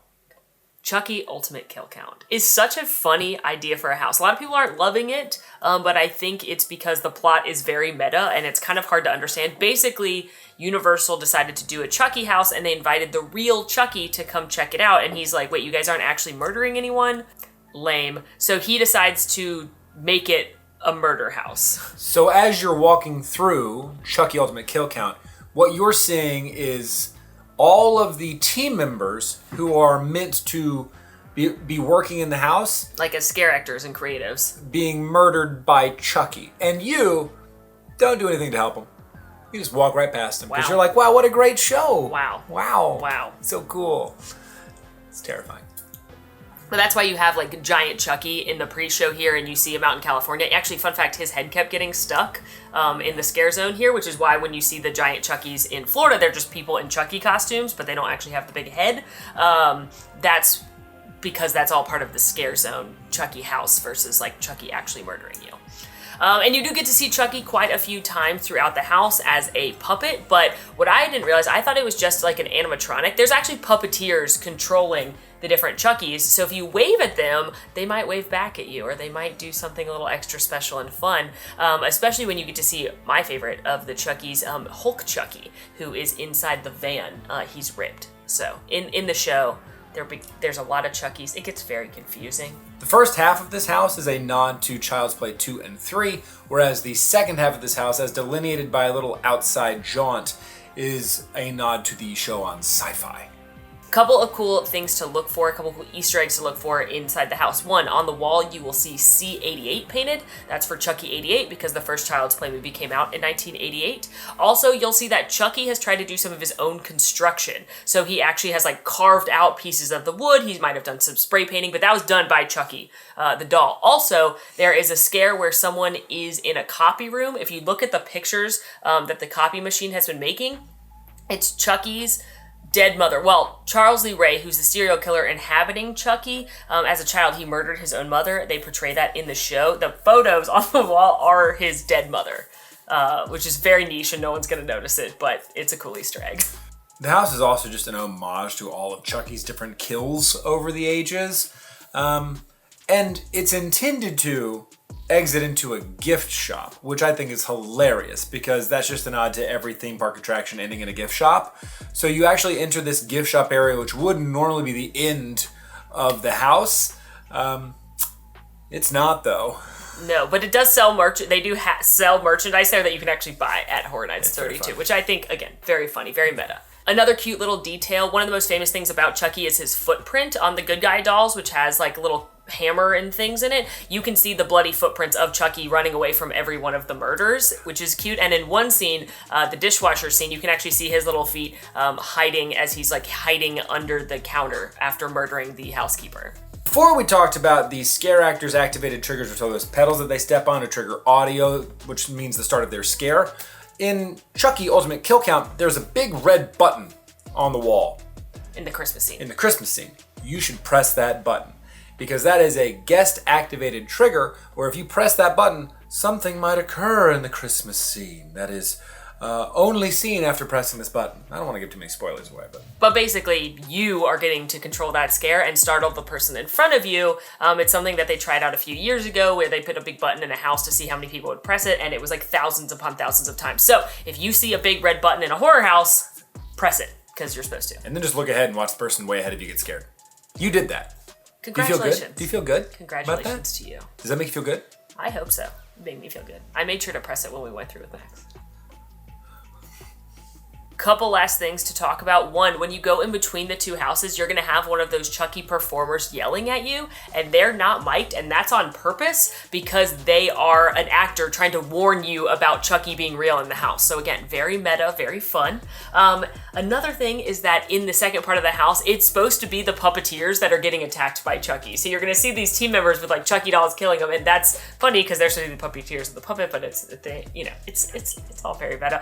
Chucky Ultimate Kill Count is such a funny idea for a house. A lot of people aren't loving it, but I think it's because the plot is very meta and it's kind of hard to understand. Basically, Universal decided to do a Chucky house and they invited the real Chucky to come check it out. And he's like, wait, you guys aren't actually murdering anyone? Lame. So he decides to make it a murder house. So as you're walking through Chucky Ultimate Kill Count, what you're seeing is all of the team members who are meant to be working in the house, like as scare actors and creatives, being murdered by Chucky. And you don't do anything to help them. You just walk right past them because you're like, wow, what a great show. Wow. So cool. It's terrifying. But that's why you have like giant Chucky in the pre-show here and you see him out in California. Actually, fun fact, his head kept getting stuck in the scare zone here, which is why when you see the giant Chuckies in Florida, they're just people in Chucky costumes, but they don't actually have the big head. That's because that's all part of the scare zone Chucky house versus like Chucky actually murdering you. And you do get to see Chucky quite a few times throughout the house as a puppet, but what I didn't realize, I thought it was just like an animatronic. There's actually puppeteers controlling the different Chuckies, so if you wave at them, they might wave back at you, or they might do something a little extra special and fun, especially when you get to see my favorite of the Chuckies, Hulk Chucky, who is inside the van. He's ripped. So in the show, there's a lot of Chuckies. It gets very confusing. The first half of this house is a nod to Child's Play 2 and 3, whereas the second half of this house, as delineated by a little outside jaunt, is a nod to the show on Sci-Fi. Couple of cool things to look for, a couple of cool Easter eggs to look for inside the house. One, on the wall you will see C88 painted. That's for Chucky 88 because the first Child's Play movie came out in 1988. Also, you'll see that Chucky has tried to do some of his own construction. So he actually has like carved out pieces of the wood. He might have done some spray painting, but that was done by Chucky, the doll. Also, there is a scare where someone is in a copy room. If you look at the pictures that the copy machine has been making, it's Chucky's dead mother. Well, Charles Lee Ray, who's the serial killer inhabiting Chucky, as a child he murdered his own mother. They portray that in the show. The photos on the wall are his dead mother, which is very niche and no one's going to notice it, but it's a cool Easter egg. The house is also just an homage to all of Chucky's different kills over the ages, and it's intended to exit into a gift shop, which I think is hilarious because that's just a nod to every theme park attraction ending in a gift shop. So you actually enter this gift shop area, which would normally be the end of the house. It's not though. No, but it does sell They do sell merchandise there that you can actually buy at Horror Nights 32, which I think, again, very funny, very meta. Another cute little detail, one of the most famous things about Chucky is his footprint on the Good Guy dolls, which has like a little hammer and things in it. You can see the bloody footprints of Chucky running away from every one of the murders, which is cute. And in one scene, the dishwasher scene, you can actually see his little feet hiding as he's like hiding under the counter after murdering the housekeeper. Before we talked about the scare actors' activated triggers, which are those pedals that they step on to trigger audio, which means the start of their scare. In Chucky Ultimate Kill Count, there's a big red button on the wall. In the Christmas scene. In the Christmas scene. You should press that button because that is a guest activated trigger where if you press that button, something might occur in the Christmas scene that is only seen after pressing this button. I don't want to give too many spoilers away, But basically, you are getting to control that scare and startle the person in front of you. It's something that they tried out a few years ago where they put a big button in a house to see how many people would press it, and it was like thousands upon thousands of times. So if you see a big red button in a horror house, press it, because you're supposed to. And then just look ahead and watch the person way ahead of you get scared. You did that. Congratulations. Do you feel good? Congratulations to you. Does that make you feel good? I hope so. It made me feel good. I made sure to press it when we went through with Max. Couple last things to talk about. One, when you go in between the two houses, you're going to have one of those Chucky performers yelling at you, and they're not mic'd, and that's on purpose because they are an actor trying to warn you about Chucky being real in the house. So again, very meta, very fun. Another thing is that in the second part of the house, it's supposed to be the puppeteers that are getting attacked by Chucky. So you're going to see these team members with like Chucky dolls killing them, and that's funny because they're supposed to be the puppeteers of the puppet, but it's all very meta.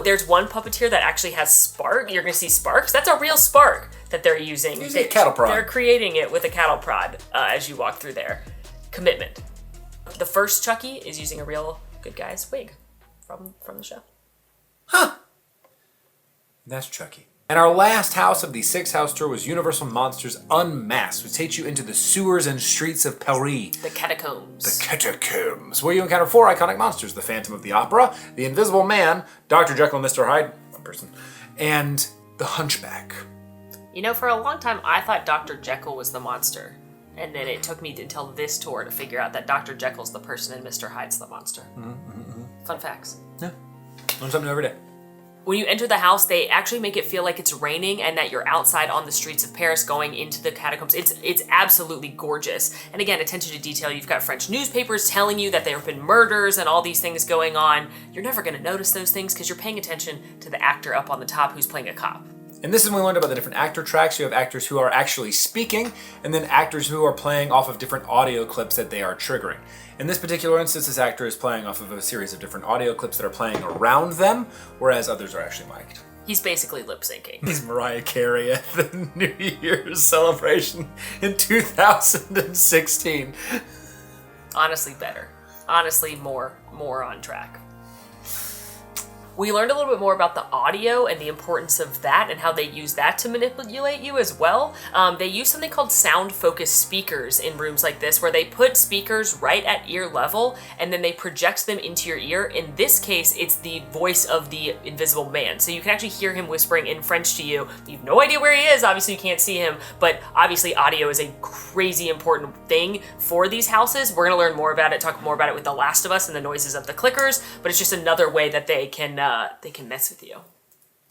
There's one puppeteer that actually has spark. You're going to see sparks. That's a real spark that they're using. Using a cattle prod. They're creating it with a cattle prod as you walk through there. Commitment. The first Chucky is using a real good guy's wig from the show. Huh. That's Chucky. And our last house of the 6-house tour was Universal Monsters Unmasked, which takes you into the sewers and streets of Paris. The catacombs. The catacombs, where you encounter 4 iconic monsters: the Phantom of the Opera, the Invisible Man, Dr. Jekyll and Mr. Hyde, one person, and the Hunchback. You know, for a long time, I thought Dr. Jekyll was the monster. And then it took me until this tour to figure out that Dr. Jekyll's the person and Mr. Hyde's the monster. Fun facts. Yeah. Learn something every day. When you enter the house, they actually make it feel like it's raining and that you're outside on the streets of Paris going into the catacombs. It's absolutely gorgeous. And again, attention to detail. You've got French newspapers telling you that there have been murders and all these things going on. You're never going to notice those things because you're paying attention to the actor up on the top who's playing a cop. And this is when we learned about the different actor tracks. You have actors who are actually speaking, and then actors who are playing off of different audio clips that they are triggering. In this particular instance, this actor is playing off of a series of different audio clips that are playing around them, whereas others are actually mic'd. He's basically lip syncing. He's Mariah Carey at the New Year's celebration in 2016. Honestly, better. Honestly, more on track. We learned a little bit more about the audio and the importance of that and how they use that to manipulate you as well. They use something called sound-focused speakers in rooms like this, where they put speakers right at ear level and then they project them into your ear. In this case, it's the voice of the Invisible Man. So you can actually hear him whispering in French to you. You have no idea where he is. Obviously, you can't see him, but obviously audio is a crazy important thing for these houses. We're going to learn more about it, talk more about it with The Last of Us and the noises of the clickers, but it's just another way that they can mess with you.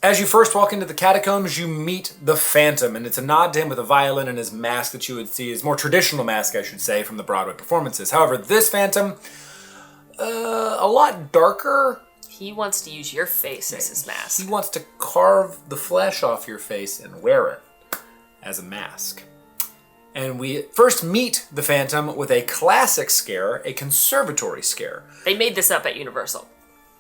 As you first walk into the catacombs, you meet the Phantom, and it's a nod to him with a violin and his mask that you would see, his more traditional mask, I should say, from the Broadway performances. However, this Phantom, a lot darker. He wants to use your face as his mask. He wants to carve the flesh off your face and wear it as a mask. And we first meet the Phantom with a classic scare, a conservatory scare. They made this up at Universal.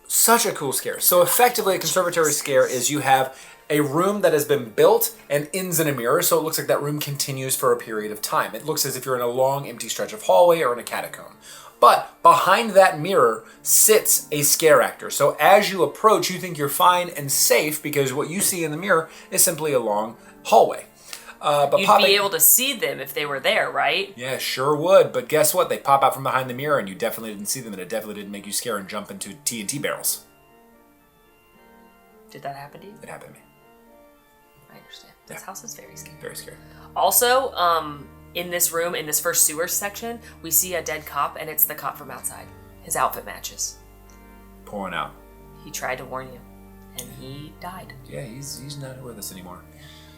Such a cool scare. So effectively, a conservatory scare is you have a room that has been built and ends in a mirror, so it looks like that room continues for a period of time. It looks as if you're in a long, empty stretch of hallway or in a catacomb. But behind that mirror sits a scare actor. So as you approach, you think you're fine and safe because what you see in the mirror is simply a long hallway. You'd be able to see them if they were there, right? Yeah, sure would. But guess what? They pop out from behind the mirror and you definitely didn't see them, and it definitely didn't make you scare and jump into TNT barrels. Did that happen to you? It happened to me. I understand. This house is very scary. Very scary. Also, in this room, in this first sewer section, we see a dead cop, and it's the cop from outside. His outfit matches. Pouring out. He tried to warn you, and he died. Yeah, he's not with us anymore.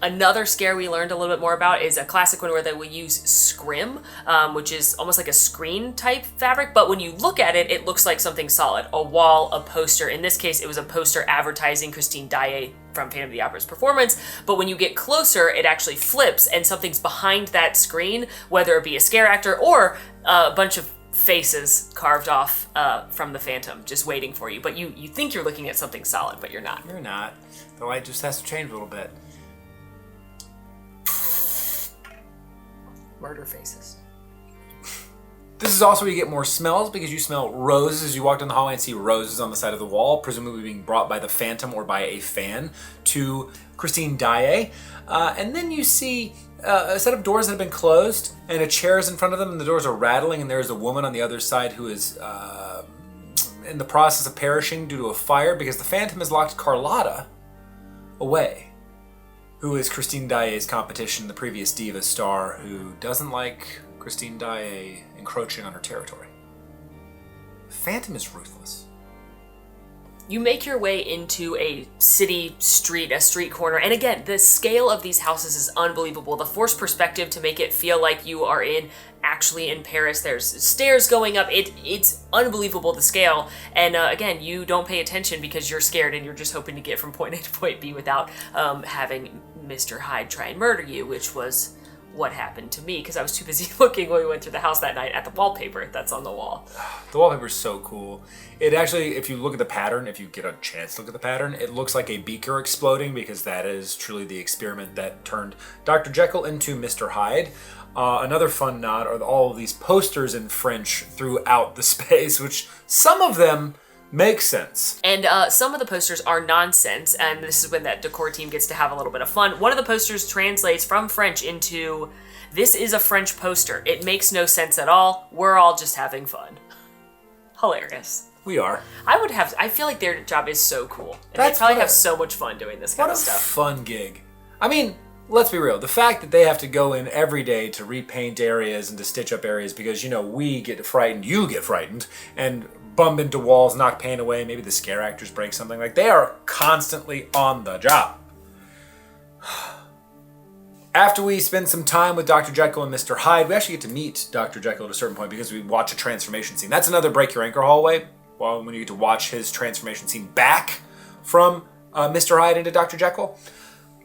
Another scare we learned a little bit more about is a classic one where they will use scrim, which is almost like a screen type fabric, but when you look at it, it looks like something solid. A wall, a poster. In this case, it was a poster advertising Christine Daae from Phantom of the Opera's performance, but when you get closer, it actually flips and something's behind that screen, whether it be a scare actor or a bunch of faces carved off from the Phantom just waiting for you. But you think you're looking at something solid, but you're not. You're not. The light just has to change a little bit. Murder faces. This is also where you get more smells because you smell roses as you walk down the hallway and see roses on the side of the wall, presumably being brought by the Phantom or by a fan to Christine Daae. And then you see a set of doors that have been closed and a chair is in front of them and the doors are rattling and there's a woman on the other side who is in the process of perishing due to a fire because the Phantom has locked Carlotta away, who is Christine Daae's competition, the previous diva star who doesn't like Christine Daae encroaching on her territory. Phantom is ruthless. You make your way into a city street, a street corner, and again, the scale of these houses is unbelievable. The forced perspective to make it feel like you are actually in Paris. There's stairs going up. It's unbelievable, the scale. And again, you don't pay attention because you're scared and you're just hoping to get from point A to point B without having Mr. Hyde try and murder you, which was what happened to me because I was too busy looking when we went through the house that night at the wallpaper that's on the wall. The wallpaper is so cool. It actually, if you look at the pattern, if you get a chance to look at the pattern, it looks like a beaker exploding because that is truly the experiment that turned Dr. Jekyll into Mr. Hyde. Another fun nod are all of these posters in French throughout the space, which some of them makes sense. And some of the posters are nonsense, and this is when that decor team gets to have a little bit of fun. One of the posters translates from French into, "This is a French poster. It makes no sense at all. We're all just having fun." Hilarious. We are. I feel like their job is so cool. And That's they probably what have so much fun doing this kind of What a stuff. fun gig. I mean, let's be real. The fact that they have to go in every day to repaint areas and to stitch up areas because, we get frightened, you get frightened, and bump into walls, knock paint away, maybe the scare actors break something. Like, they are constantly on the job. After we spend some time with Dr. Jekyll and Mr. Hyde, we actually get to meet Dr. Jekyll at a certain point because we watch a transformation scene. That's another break your anchor hallway. Well, when you get to watch his transformation scene back from Mr. Hyde into Dr. Jekyll,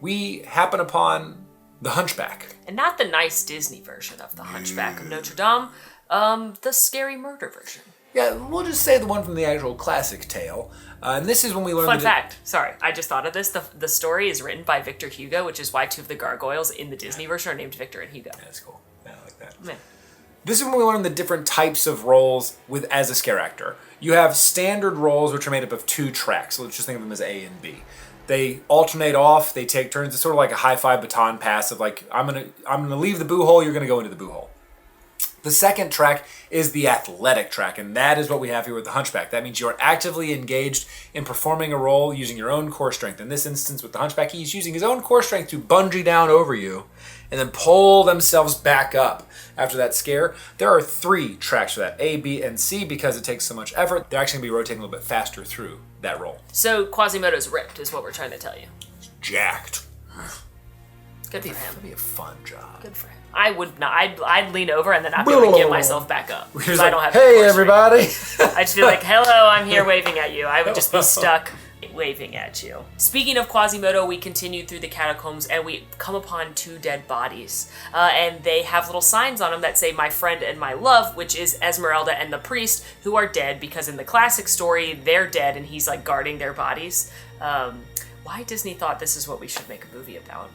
we happen upon the Hunchback. And not the nice Disney version of the Hunchback of Notre Dame, the scary murder version. Yeah, we'll just say the one from the actual classic tale. And this is when we learn. Fun fact. Sorry, I just thought of this. The story is written by Victor Hugo, which is why two of the gargoyles in the Disney version are named Victor and Hugo. That's cool. Yeah, I like that. Man. This is when we learn the different types of roles as a scare actor. You have standard roles, which are made up of 2 tracks. So let's just think of them as A and B. They alternate off. They take turns. It's sort of like a high-five baton pass of like, I'm gonna leave the boo hole. You're gonna go into the boo hole. The second track is the athletic track, and that is what we have here with the Hunchback. That means you are actively engaged in performing a role using your own core strength. In this instance, with the Hunchback, he's using his own core strength to bungee down over you and then pull themselves back up after that scare. There are 3 tracks for that, A, B, and C, because it takes so much effort. They're actually going to be rotating a little bit faster through that role. So Quasimodo's ripped is what we're trying to tell you. He's jacked. Good for him. That'd be a fun job. Good for him. I would not. I'd lean over and then I'd be able to get myself back up. He's I like, don't have hey, everybody. I'd just be like, hello, I'm here waving at you. I would just be stuck waving at you. Speaking of Quasimodo, we continue through the catacombs and we come upon 2 dead bodies. And they have little signs on them that say, "My friend and my love," which is Esmeralda and the priest, who are dead because in the classic story, they're dead and he's like guarding their bodies. Why Disney thought this is what we should make a movie about.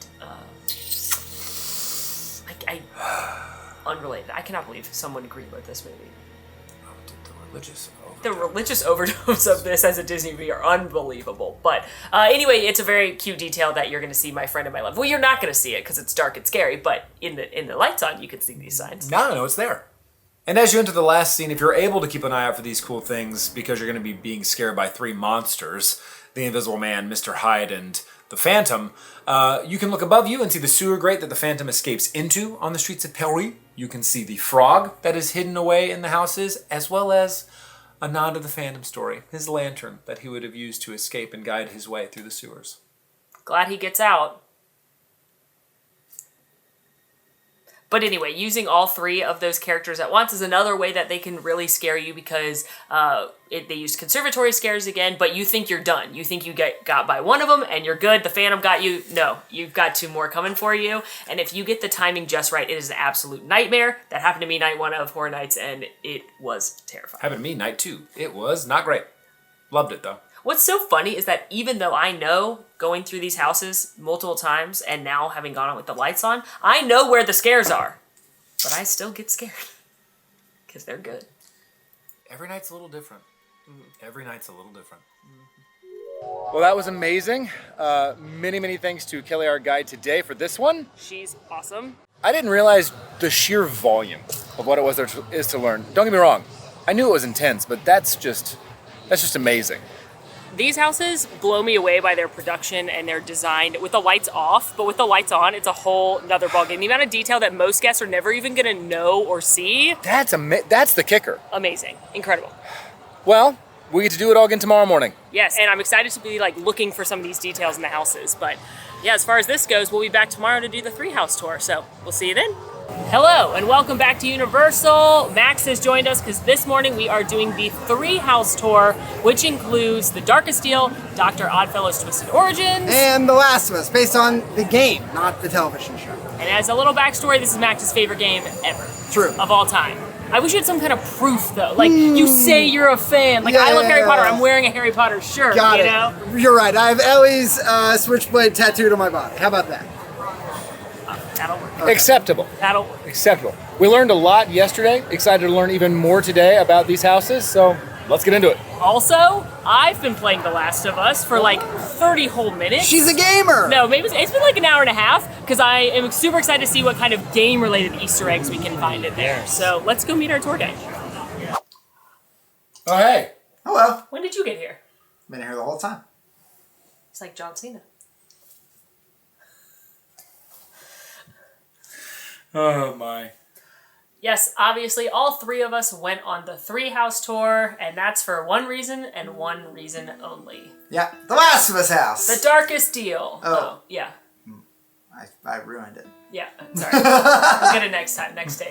Unrelated. I cannot believe someone greenlit this movie. The religious overdose of this as a Disney movie are unbelievable. But anyway, it's a very cute detail that you're going to see "My friend and my love." Well, you're not going to see it because it's dark and scary, but in the lights on, you can see these signs. No, it's there. And as you enter the last scene, if you're able to keep an eye out for these cool things, because you're going to be being scared by 3 monsters, the Invisible Man, Mr. Hyde, and the Phantom, you can look above you and see the sewer grate that the Phantom escapes into on the streets of Paris. You can see the frog that is hidden away in the houses, as well as a nod to the Phantom story, his lantern that he would have used to escape and guide his way through the sewers. Glad he gets out. But anyway, using all 3 of those characters at once is another way that they can really scare you because they use conservatory scares again, but you think you're done. You think you got by one of them and you're good. The Phantom got you. No, you've got 2 more coming for you. And if you get the timing just right, it is an absolute nightmare. That happened to me night 1 of Horror Nights, and it was terrifying. Happened to me night 2. It was not great. Loved it, though. What's so funny is that even though I know going through these houses multiple times and now having gone on with the lights on, I know where the scares are. But I still get scared. because they're good. Every night's a little different. Every night's a little different. Well, that was amazing. Many thanks to Kelly, our guide today, for this one. She's awesome. I didn't realize the sheer volume of what it was there is to learn. Don't get me wrong, I knew it was intense, but that's just amazing. These houses blow me away by their production and their design with the lights off, but with the lights on, it's a whole nother ballgame. The amount of detail that most guests are never even gonna know or see. That's the kicker. Amazing, incredible. Well, we get to do it all again tomorrow morning. Yes, and I'm excited to be like looking for some of these details in the houses. But yeah, as far as this goes, we'll be back tomorrow to do the 3-house tour. So we'll see you then. Hello, and welcome back to Universal. Max has joined us because this morning we are doing the 3-house tour, which includes The Darkest Deal, Dr. Oddfellow's Twisted Origins, and The Last of Us, based on the game, not the television show. And as a little backstory, this is Max's favorite game ever. True. Of all time. I wish you had some kind of proof though. Like, you say you're a fan. Like, I love Harry Potter. I'm wearing a Harry Potter shirt, Got you it. know? You're right. I have Ellie's Switchblade tattooed on my body. How about that? That'll work. Okay. Acceptable. That'll work. Acceptable. We learned a lot yesterday. Excited to learn even more today about these houses, so let's get into it. Also, I've been playing The Last of Us for like 30 whole minutes. She's a gamer! No, maybe it's been like an hour and a half because I am super excited to see what kind of game-related Easter eggs we can find in there. So let's go meet our tour guide. Oh, hey. Hello. When did you get here? Been here the whole time. It's like John Cena. Oh, my. Yes, obviously, all three of us went on the 3-house tour, and that's for one reason and one reason only. Yeah, The Last of Us house. The Darkest Deal. Oh. Yeah. I ruined it. Yeah, sorry. We'll get it next time, next day.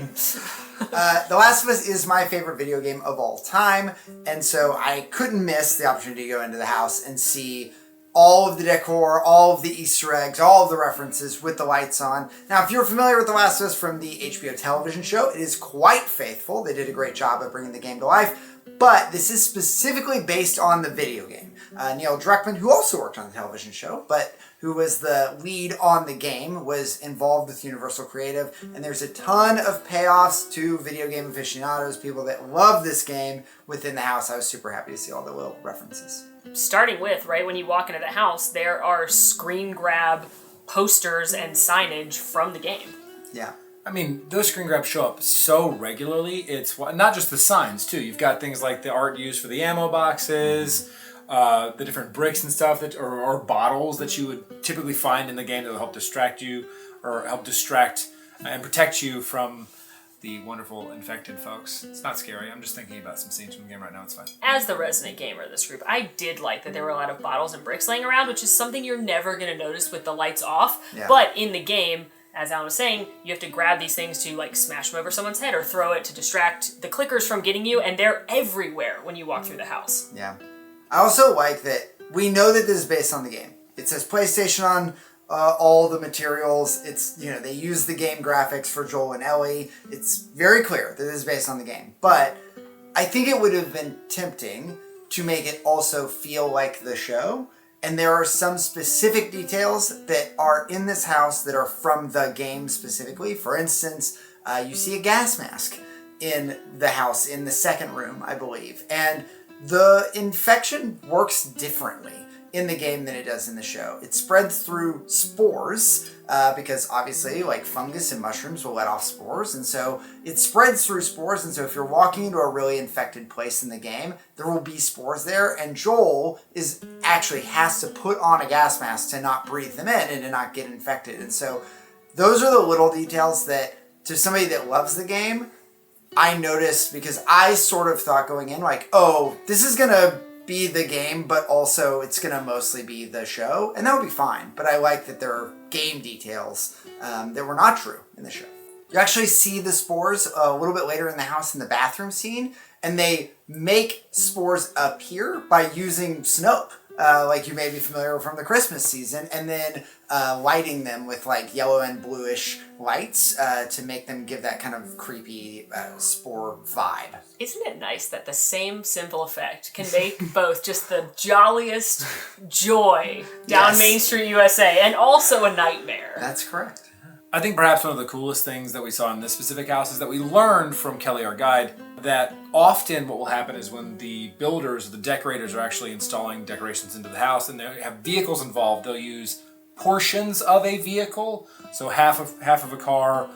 The Last of Us is my favorite video game of all time, and so I couldn't miss the opportunity to go into the house and see all of the decor, all of the Easter eggs, all of the references with the lights on. Now, if you're familiar with The Last of Us from the HBO television show, it is quite faithful. They did a great job of bringing the game to life, but this is specifically based on the video game. Neil Druckmann, who also worked on the television show, but who was the lead on the game, was involved with Universal Creative, and there's a ton of payoffs to video game aficionados, people that love this game within the house. I was super happy to see all the little references. Starting with, right, when you walk into the house, there are screen grab posters and signage from the game. Yeah. I mean, those screen grabs show up so regularly. It's not just the signs, too. You've got things like the art used for the ammo boxes, the different bricks and stuff that, or bottles that you would typically find in the game that will help distract you or help distract and protect you from the wonderful infected folks. It's not scary. I'm just thinking about some scenes from the game right now. It's fine. As the resident gamer of this group, I did like that there were a lot of bottles and bricks laying around, which is something you're never going to notice with the lights off. Yeah. But in the game, as Alan was saying, you have to grab these things to like smash them over someone's head or throw it to distract the clickers from getting you, and they're everywhere when you walk through the house. Yeah. I also like that we know that this is based on the game. It says PlayStation on all the materials. It's, you know, they use the game graphics for Joel and Ellie. It's very clear that this is based on the game. But I think it would have been tempting to make it also feel like the show. And there are some specific details that are in this house that are from the game specifically. For instance, you see a gas mask in the house in the second room, I believe. And the infection works differently in the game than it does in the show. It spreads through spores, because obviously, like fungus and mushrooms will let off spores, and so it spreads through spores, and so if you're walking into a really infected place in the game, there will be spores there, and Joel has to put on a gas mask to not breathe them in and to not get infected. And so those are the little details that, to somebody that loves the game, I noticed, because I sort of thought going in like, oh, this is gonna be the game, but also it's gonna mostly be the show, and that would be fine. But I like that there are game details that were not true in the show. You actually see the spores a little bit later in the house in the bathroom scene, and they make spores appear by using Snoke, like you may be familiar from the Christmas season, and then lighting them with like yellow and bluish lights to make them give that kind of creepy spore vibe. Isn't it nice that the same simple effect can make both just the jolliest joy down Yes. Main Street, USA, and also a nightmare? That's correct. I think perhaps one of the coolest things that we saw in this specific house is that we learned from Kelly, our guide, that often what will happen is when the builders, the decorators are actually installing decorations into the house and they have vehicles involved, they'll use portions of a vehicle, so half of a car,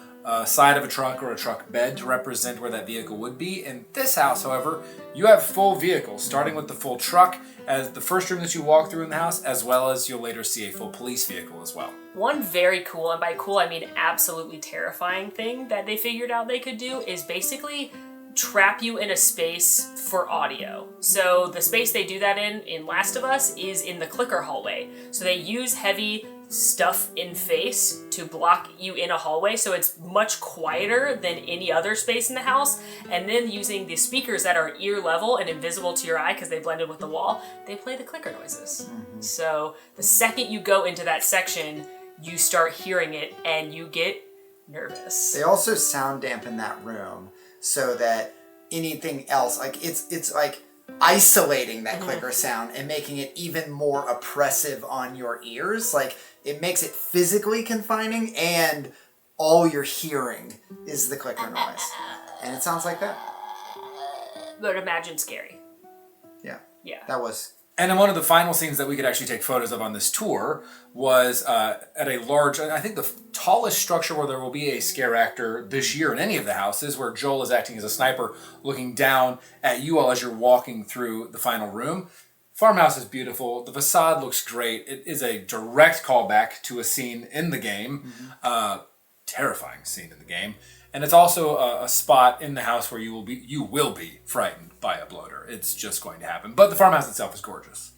side of a truck or a truck bed to represent where that vehicle would be. In this house, however, you have full vehicles, starting with the full truck as the first room that you walk through in the house, as well as you'll later see a full police vehicle as well. One very cool, and by cool I mean absolutely terrifying thing that they figured out they could do is basically trap you in a space for audio. So the space they do that in Last of Us is in the clicker hallway. So they use heavy stuff in face to block you in a hallway, so it's much quieter than any other space in the house. And then using the speakers that are ear level and invisible to your eye because they blended with the wall, they play the clicker noises. So the second you go into that section, you start hearing it and you get nervous. They also sound dampen that room so that anything else, like it's like isolating that clicker sound and making it even more oppressive on your ears. Like it makes it physically confining and all you're hearing is the clicker noise. And it sounds like that. But imagine scary. Yeah. Yeah. That was... And then one of the final scenes that we could actually take photos of on this tour was at a large, I think the tallest structure where there will be a scare actor this year in any of the houses, where Joel is acting as a sniper looking down at you all as you're walking through the final room. Farmhouse is beautiful. The facade looks great. It is a direct callback to a scene in the game. Terrifying scene in the game. And it's also a spot in the house where you will be frightened by a bloater. It's just going to happen. But the farmhouse itself is gorgeous.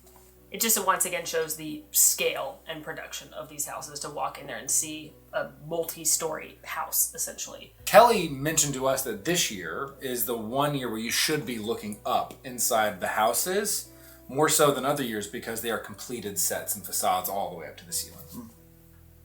It just once again shows the scale and production of these houses to walk in there and see a multi-story house, essentially. Kelly mentioned to us that this year is the one year where you should be looking up inside the houses, more so than other years because they are completed sets and facades all the way up to the ceiling.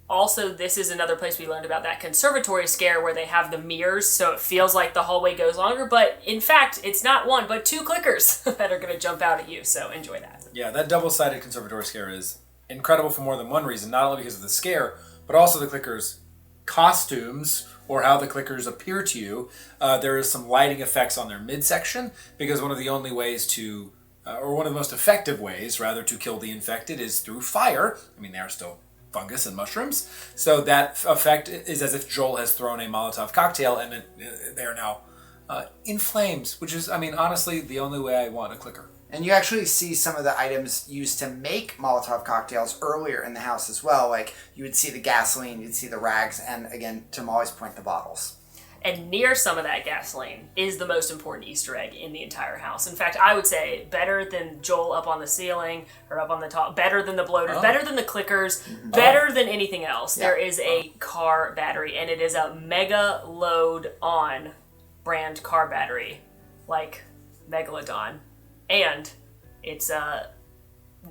Also, this is another place we learned about that conservatory scare where they have the mirrors, so it feels like the hallway goes longer, but in fact, it's not one, but two clickers that are going to jump out at you, so enjoy that. Yeah, that double-sided conservatory scare is incredible for more than one reason, not only because of the scare, but also the clickers' costumes, or how the clickers appear to you. There is some lighting effects on their midsection, because one of the only ways to, or one of the most effective ways, rather, to kill the infected is through fire. I mean, they are still fungus and mushrooms. So that effect is as if Joel has thrown a Molotov cocktail and they are now in flames, which is, I mean, honestly, the only way I want a clicker. And you actually see some of the items used to make Molotov cocktails earlier in the house as well. Like you would see the gasoline, you'd see the rags, and again, to Molly's point, the bottles. And near some of that gasoline is the most important Easter egg in the entire house. In fact, I would say better than Joel up on the ceiling or up on the top, better than the bloaters, better than the clickers, better than anything else. Yeah. There is a car battery, and it is a mega load on brand car battery, like Megalodon. And it's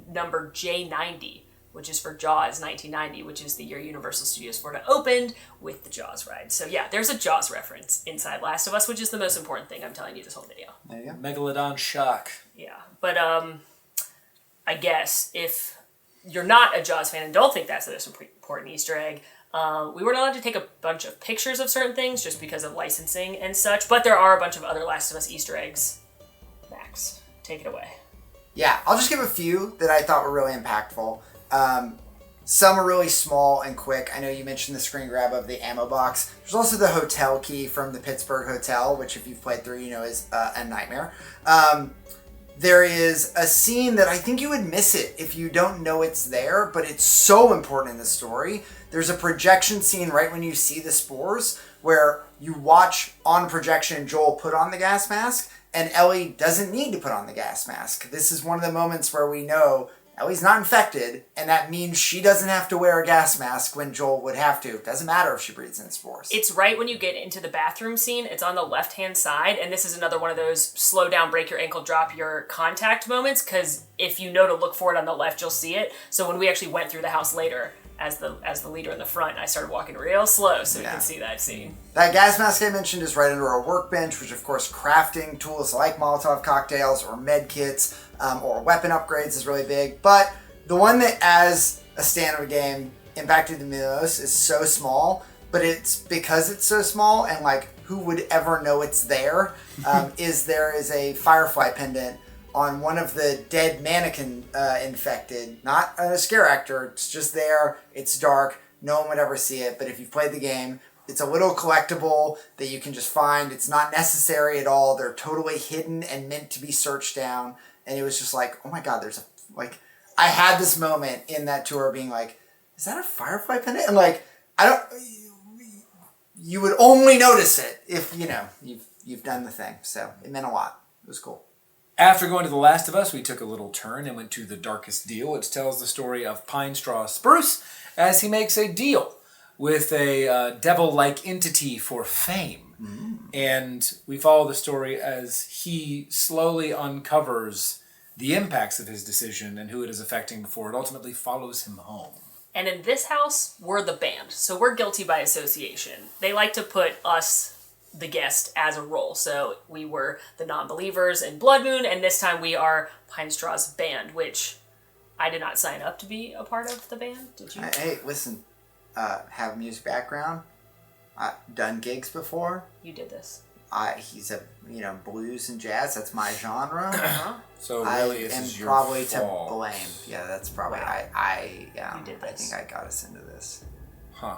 number J90, which is for Jaws 1990, which is the year Universal Studios Florida opened with the Jaws ride. So yeah, there's a Jaws reference inside Last of Us, which is the most important thing I'm telling you this whole video. There you go. Megalodon shock. Yeah, but I guess if you're not a Jaws fan and don't think that's the most important Easter egg, we weren't allowed to take a bunch of pictures of certain things just because of licensing and such, but there are a bunch of other Last of Us Easter eggs. Max, take it away. Yeah, I'll just give a few that I thought were really impactful. Some are really small and quick. I know you mentioned the screen grab of the ammo box. There's also the hotel key from the Pittsburgh Hotel, which if you've played through, you know is a nightmare. There is a scene that I think you would miss it if you don't know it's there, but it's so important in the story. There's a projection scene right when you see the spores where you watch on projection Joel put on the gas mask, and Ellie doesn't need to put on the gas mask. This is one of the moments where we know Ellie's not infected, and that means she doesn't have to wear a gas mask when Joel would have to. Doesn't matter if she breathes in spores. It's right when you get into the bathroom scene. It's on the left-hand side, and this is another one of those slow down, break your ankle, drop your contact moments, because if you know to look for it on the left, you'll see it. So when we actually went through the house later, as the leader in the front, I started walking real slow so we could see that scene. That gas mask I mentioned is right under our workbench, which of course crafting tools like Molotov cocktails or med kits or weapon upgrades is really big. But the one that as a stand of a game impacted me the most is so small, but it's because it's so small and like who would ever know it's there, there is a Firefly pendant on one of the dead mannequin infected. Not a scare actor, it's just there, it's dark, no one would ever see it, but if you've played the game, it's a little collectible that you can just find. It's not necessary at all. They're totally hidden and meant to be searched down. And it was just like, oh my God, I had this moment in that tour being like, is that a Firefly pendant? And like, you would only notice it if, you've done the thing. So it meant a lot. It was cool. After going to The Last of Us, we took a little turn and went to The Darkest Deal, which tells the story of Pine Straw Spruce as he makes a deal with a devil-like entity for fame. Mm. And we follow the story as he slowly uncovers the impacts of his decision and who it is affecting before it ultimately follows him home. And in this house, we're the band, so we're guilty by association. They like to put us, the guest, as a role. So we were the non-believers in Blood Moon, and this time we are Pine Straw's band, which I did not sign up to be a part of the band. Did you? Hey, listen. Have a music background. Done gigs before. You did this. He's a blues and jazz. That's my genre. Uh-huh. So really, this is your probably fault. to blame. Yeah, that's probably Wow. I did this. think I got us into this. Huh.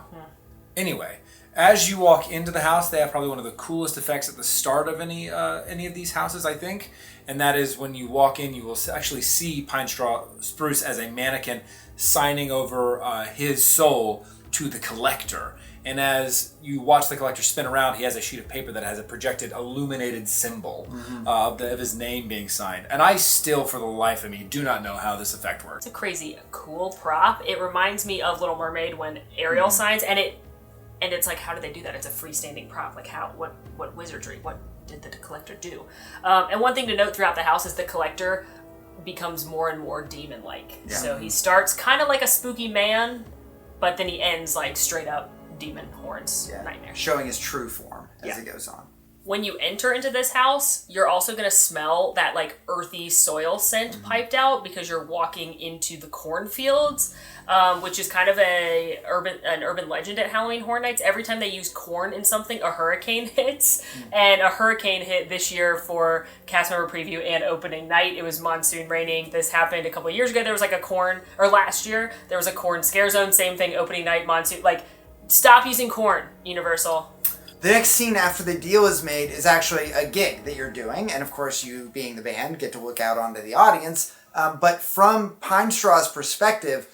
Anyway, as you walk into the house, they have probably one of the coolest effects at the start of any of these houses, I think, and that is when you walk in, you will actually see Pine Straw Spruce as a mannequin signing over his soul to the collector. And as you watch the collector spin around, he has a sheet of paper that has a projected illuminated symbol of his name being signed. And I still, for the life of me, do not know how this effect works. It's a crazy cool prop. It reminds me of Little Mermaid when Ariel signs, and it's like, how did they do that? It's a freestanding prop. Like, what wizardry? What did the collector do? And one thing to note throughout the house is the collector becomes more and more demon-like. Yeah. So he starts kind of like a spooky man, but then he ends like straight up demon horns nightmare. Showing his true form as it goes on. When you enter into this house, you're also going to smell that like earthy soil scent piped out because you're walking into the cornfields, which is kind of an urban legend at Halloween Horror Nights. Every time they use corn in something, a hurricane hits. And a hurricane hit this year for cast member preview and opening night. It was monsoon raining. This happened a couple of years ago. There was like last year, there was a corn scare zone. Same thing, opening night, monsoon. Like, stop using corn, Universal. The next scene after the deal is made is actually a gig that you're doing, and of course you, being the band, get to look out onto the audience. But from Pine Straw's perspective,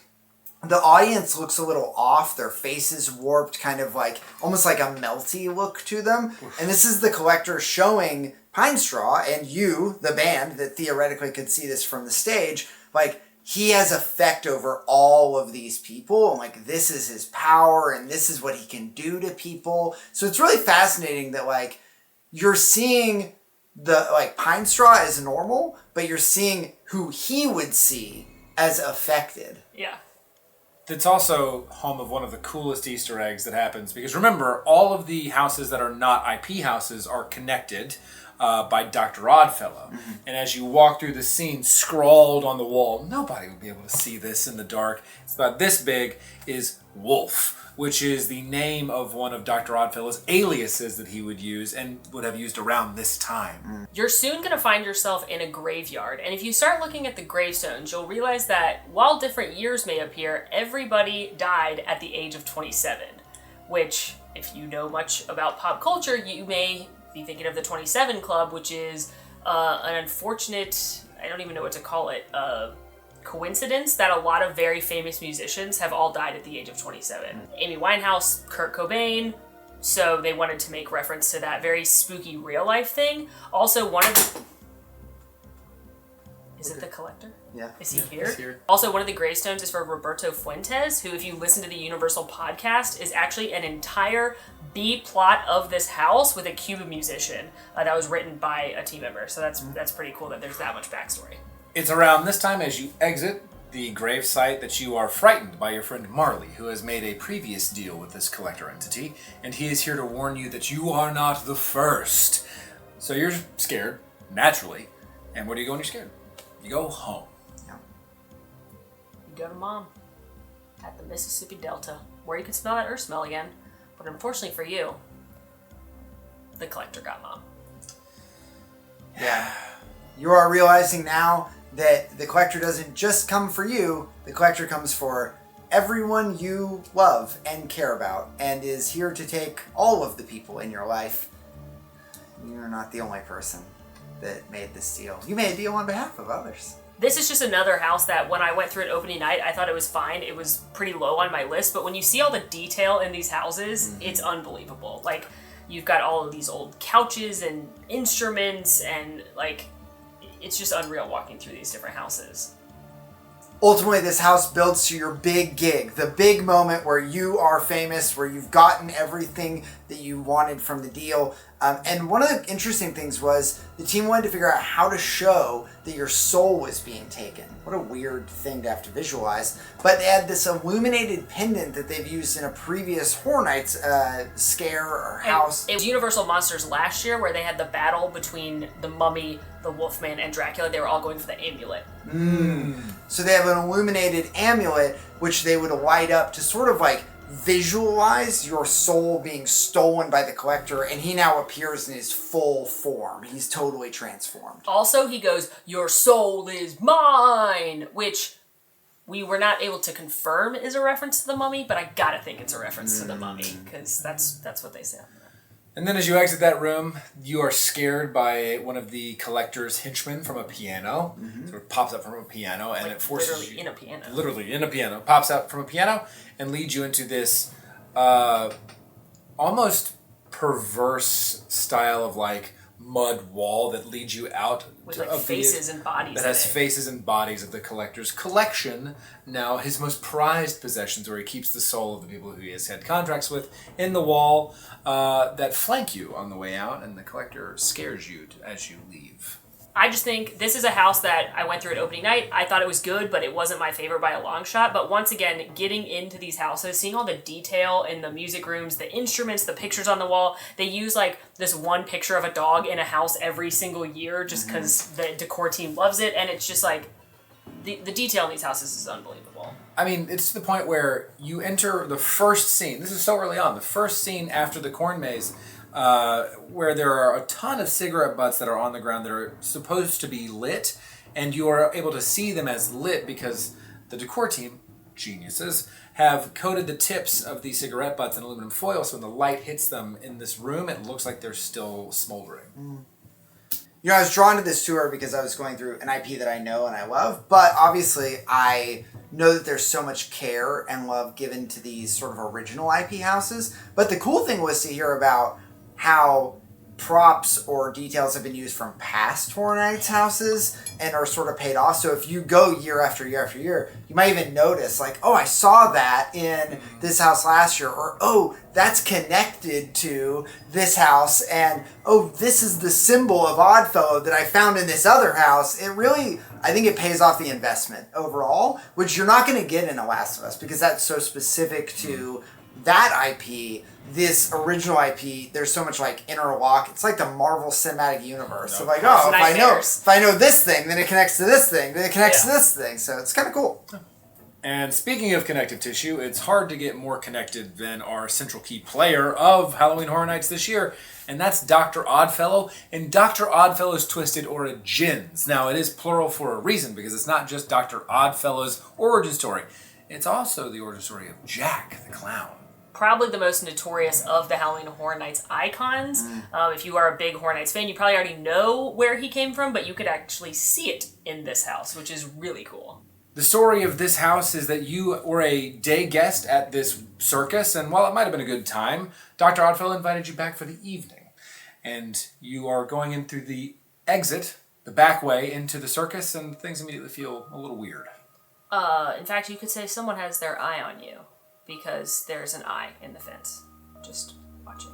the audience looks a little off. Their faces warped, kind of like almost like a melty look to them. And this is the collector showing Pine Straw and you, the band, that theoretically could see this from the stage, like, he has effect over all of these people, and like, this is his power, and this is what he can do to people. So it's really fascinating that like, you're seeing the like Pine Straw as normal, but you're seeing who he would see as affected. Yeah. It's also home of one of the coolest Easter eggs that happens, because remember, all of the houses that are not IP houses are connected by Dr. Oddfellow. Mm-hmm. And as you walk through the scene, scrawled on the wall, nobody would be able to see this in the dark, it's about this big, is Wolf, which is the name of one of Dr. Oddfellow's aliases that he would use and would have used around this time. You're soon going to find yourself in a graveyard, and if you start looking at the gravestones, you'll realize that while different years may appear, everybody died at the age of 27, which, if you know much about pop culture, you may be thinking of the 27 Club, which is an unfortunate, I don't even know what to call it, coincidence that a lot of very famous musicians have all died at the age of 27. Amy Winehouse, Kurt Cobain, so they wanted to make reference to that very spooky real life thing. Also, one of the... Is it the collector? Yeah. Is he here? He's here. Also, one of the gravestones is for Roberto Fuentes, who, if you listen to the Universal podcast, is actually an entire B-plot of this house with a Cuban musician that was written by a team member. So that's pretty cool that there's that much backstory. It's around this time as you exit the gravesite that you are frightened by your friend Marley, who has made a previous deal with this collector entity, and he is here to warn you that you are not the first. So you're scared, naturally. And where do you go when you're scared? You go home. You go to Mom at the Mississippi Delta, where you can smell that earth smell again. But unfortunately for you, the collector got Mom. Yeah. You are realizing now that the collector doesn't just come for you, the collector comes for everyone you love and care about, and is here to take all of the people in your life. You're not the only person that made this deal. You made a deal on behalf of others. This is just another house that when I went through it opening night, I thought it was fine. It was pretty low on my list, but when you see all the detail in these houses, it's unbelievable. Like, you've got all of these old couches and instruments, and like, it's just unreal walking through these different houses. Ultimately, this house builds to your big gig, the big moment where you are famous, where you've gotten everything that you wanted from the deal. And one of the interesting things was the team wanted to figure out how to show that your soul was being taken. What a weird thing to have to visualize. But they had this illuminated pendant that they've used in a previous Horror Nights scare or house. And it was Universal Monsters last year where they had the battle between the Mummy, the Wolfman, and Dracula. They were all going for the amulet. So they have an illuminated amulet, which they would light up to sort of like visualize your soul being stolen by the collector, and he now appears in his full form. He's totally transformed. Also, he goes, "Your soul is mine," which we were not able to confirm is a reference to the Mummy, but I gotta think it's a reference to the Mummy, because that's what they said. And then as you exit that room, you are scared by one of the collector's henchmen from a piano. Sort of pops up from a piano, and Like, it forces literally you... in a piano. Literally in a piano. Pops out from a piano and leads you into this almost perverse style of like mud wall that leads you out With like faces and bodies. that has faces and bodies of the collector's collection. Now his most prized possessions, where he keeps the soul of the people who he has had contracts with, in the wall that flank you on the way out, and the collector scares you as you leave. I just think this is a house that I went through at opening night. I thought it was good, but it wasn't my favorite by a long shot. But once again, getting into these houses, seeing all the detail in the music rooms, the instruments, the pictures on the wall. They use like this one picture of a dog in a house every single year just because the decor team loves it. And it's just like, the detail in these houses is unbelievable. I mean, it's to the point where you enter the first scene. This is so early on. The first scene after the corn maze, where there are a ton of cigarette butts that are on the ground that are supposed to be lit, and you are able to see them as lit because the decor team, geniuses, have coated the tips of these cigarette butts in aluminum foil, so when the light hits them in this room, it looks like they're still smoldering. You know, I was drawn to this tour because I was going through an IP that I know and I love, but obviously I know that there's so much care and love given to these sort of original IP houses. But the cool thing was to hear about how props or details have been used from past Horror Nights houses and are sort of paid off. So if you go year after year after year, you might even notice like, oh, I saw that in this house last year, or oh, that's connected to this house, and oh, this is the symbol of Oddfellow that I found in this other house. It really, I think it pays off the investment overall, which you're not going to get in The Last of Us because that's so specific to that IP. This original IP, there's so much like interlock. It's like the Marvel Cinematic Universe. So like, oh, if I know this thing, then it connects to this thing, then it connects to this thing. So it's kind of cool. And speaking of connective tissue, it's hard to get more connected than our central key player of Halloween Horror Nights this year, and that's Dr. Oddfellow and Dr. Oddfellow's Twisted Origins. Now, it is plural for a reason, because it's not just Dr. Oddfellow's origin story. It's also the origin story of Jack the Clown. Probably the most notorious of the Halloween Horror Nights icons. If you are a big Horror Nights fan, you probably already know where he came from, but you could actually see it in this house, which is really cool. The story of this house is that you were a day guest at this circus, and while it might have been a good time, Dr. Oddfellow invited you back for the evening. And you are going in through the exit, the back way into the circus, and things immediately feel a little weird. In fact, you could say someone has their eye on you, because there's an eye in the fence. Just watching.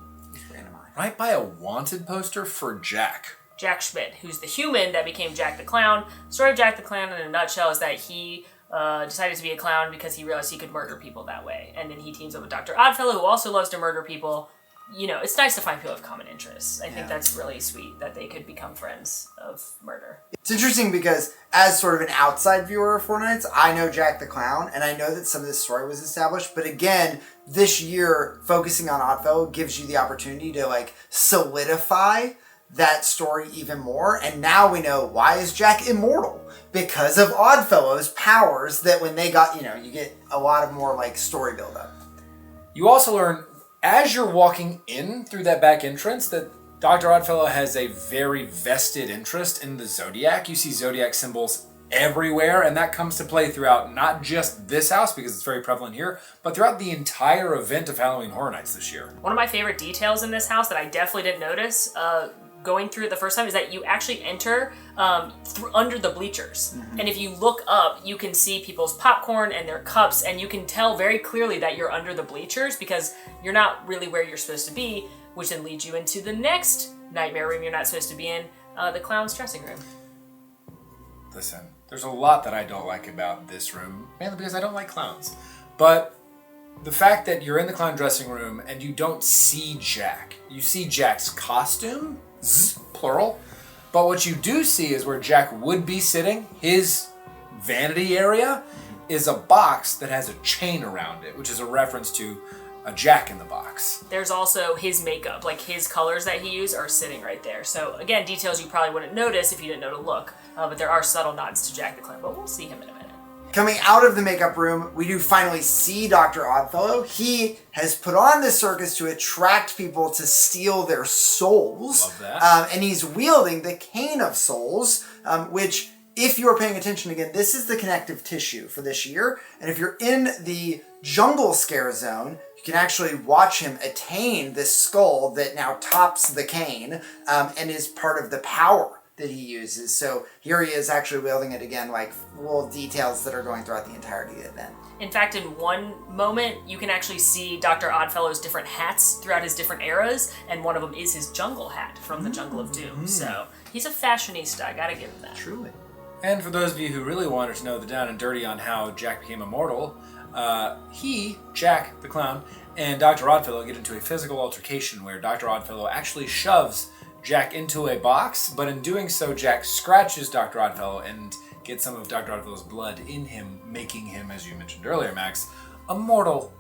Random eye. Right by a wanted poster for Jack. Jack Schmidt, who's the human that became Jack the Clown. The story of Jack the Clown in a nutshell is that he decided to be a clown because he realized he could murder people that way. And then he teams up with Dr. Oddfellow, who also loves to murder people. You know, it's nice to find people with common interests. I think that's really sweet that they could become friends of murder. It's interesting because as sort of an outside viewer of Horror Nights, I know Jack the Clown, and I know that some of this story was established, but again, this year, focusing on Oddfellow gives you the opportunity to like solidify that story even more. And now we know, why is Jack immortal? Because of Oddfellow's powers that when they got, you get a lot of more like story buildup. You also learn, as you're walking in through that back entrance, that Dr. Oddfellow has a very vested interest in the Zodiac. You see Zodiac symbols everywhere, and that comes to play throughout not just this house, because it's very prevalent here, but throughout the entire event of Halloween Horror Nights this year. One of my favorite details in this house that I definitely didn't notice going through it the first time is that you actually enter under the bleachers. Mm-hmm. And if you look up, you can see people's popcorn and their cups, and you can tell very clearly that you're under the bleachers because you're not really where you're supposed to be, which then leads you into the next nightmare room you're not supposed to be in, the clown's dressing room. Listen, there's a lot that I don't like about this room, mainly because I don't like clowns. But the fact that you're in the clown dressing room and you don't see Jack. You see Jack's costume, plural, but what you do see is where Jack would be sitting. His vanity area is a box that has a chain around it, which is a reference to a Jack in the Box. There's also his makeup, like his colors that he used are sitting right there. So again, details you probably wouldn't notice if you didn't know to look, but there are subtle nods to Jack the Clown, but we'll see him in a minute. Coming out of the makeup room, we do finally see Dr. Oddfellow. He has put on this circus to attract people to steal their souls. Love that. And he's wielding the Cane of Souls, which, if you're paying attention again, this is the connective tissue for this year. And if you're in the jungle scare zone, you can actually watch him attain this skull that now tops the cane and is part of the power that he uses. So here he is actually wielding it again, like little details that are going throughout the entirety of the event. In fact, in one moment, you can actually see Dr. Oddfellow's different hats throughout his different eras, and one of them is his jungle hat from the Jungle of Doom. So he's a fashionista, I gotta give him that. Truly. And for those of you who really wanted to know the down and dirty on how Jack became immortal, Jack the Clown, and Dr. Oddfellow get into a physical altercation where Dr. Oddfellow actually shoves Jack into a box, but in doing so, Jack scratches Dr. Oddfellow and gets some of Dr. Oddfellow's blood in him, making him, as you mentioned earlier, Max, immortal.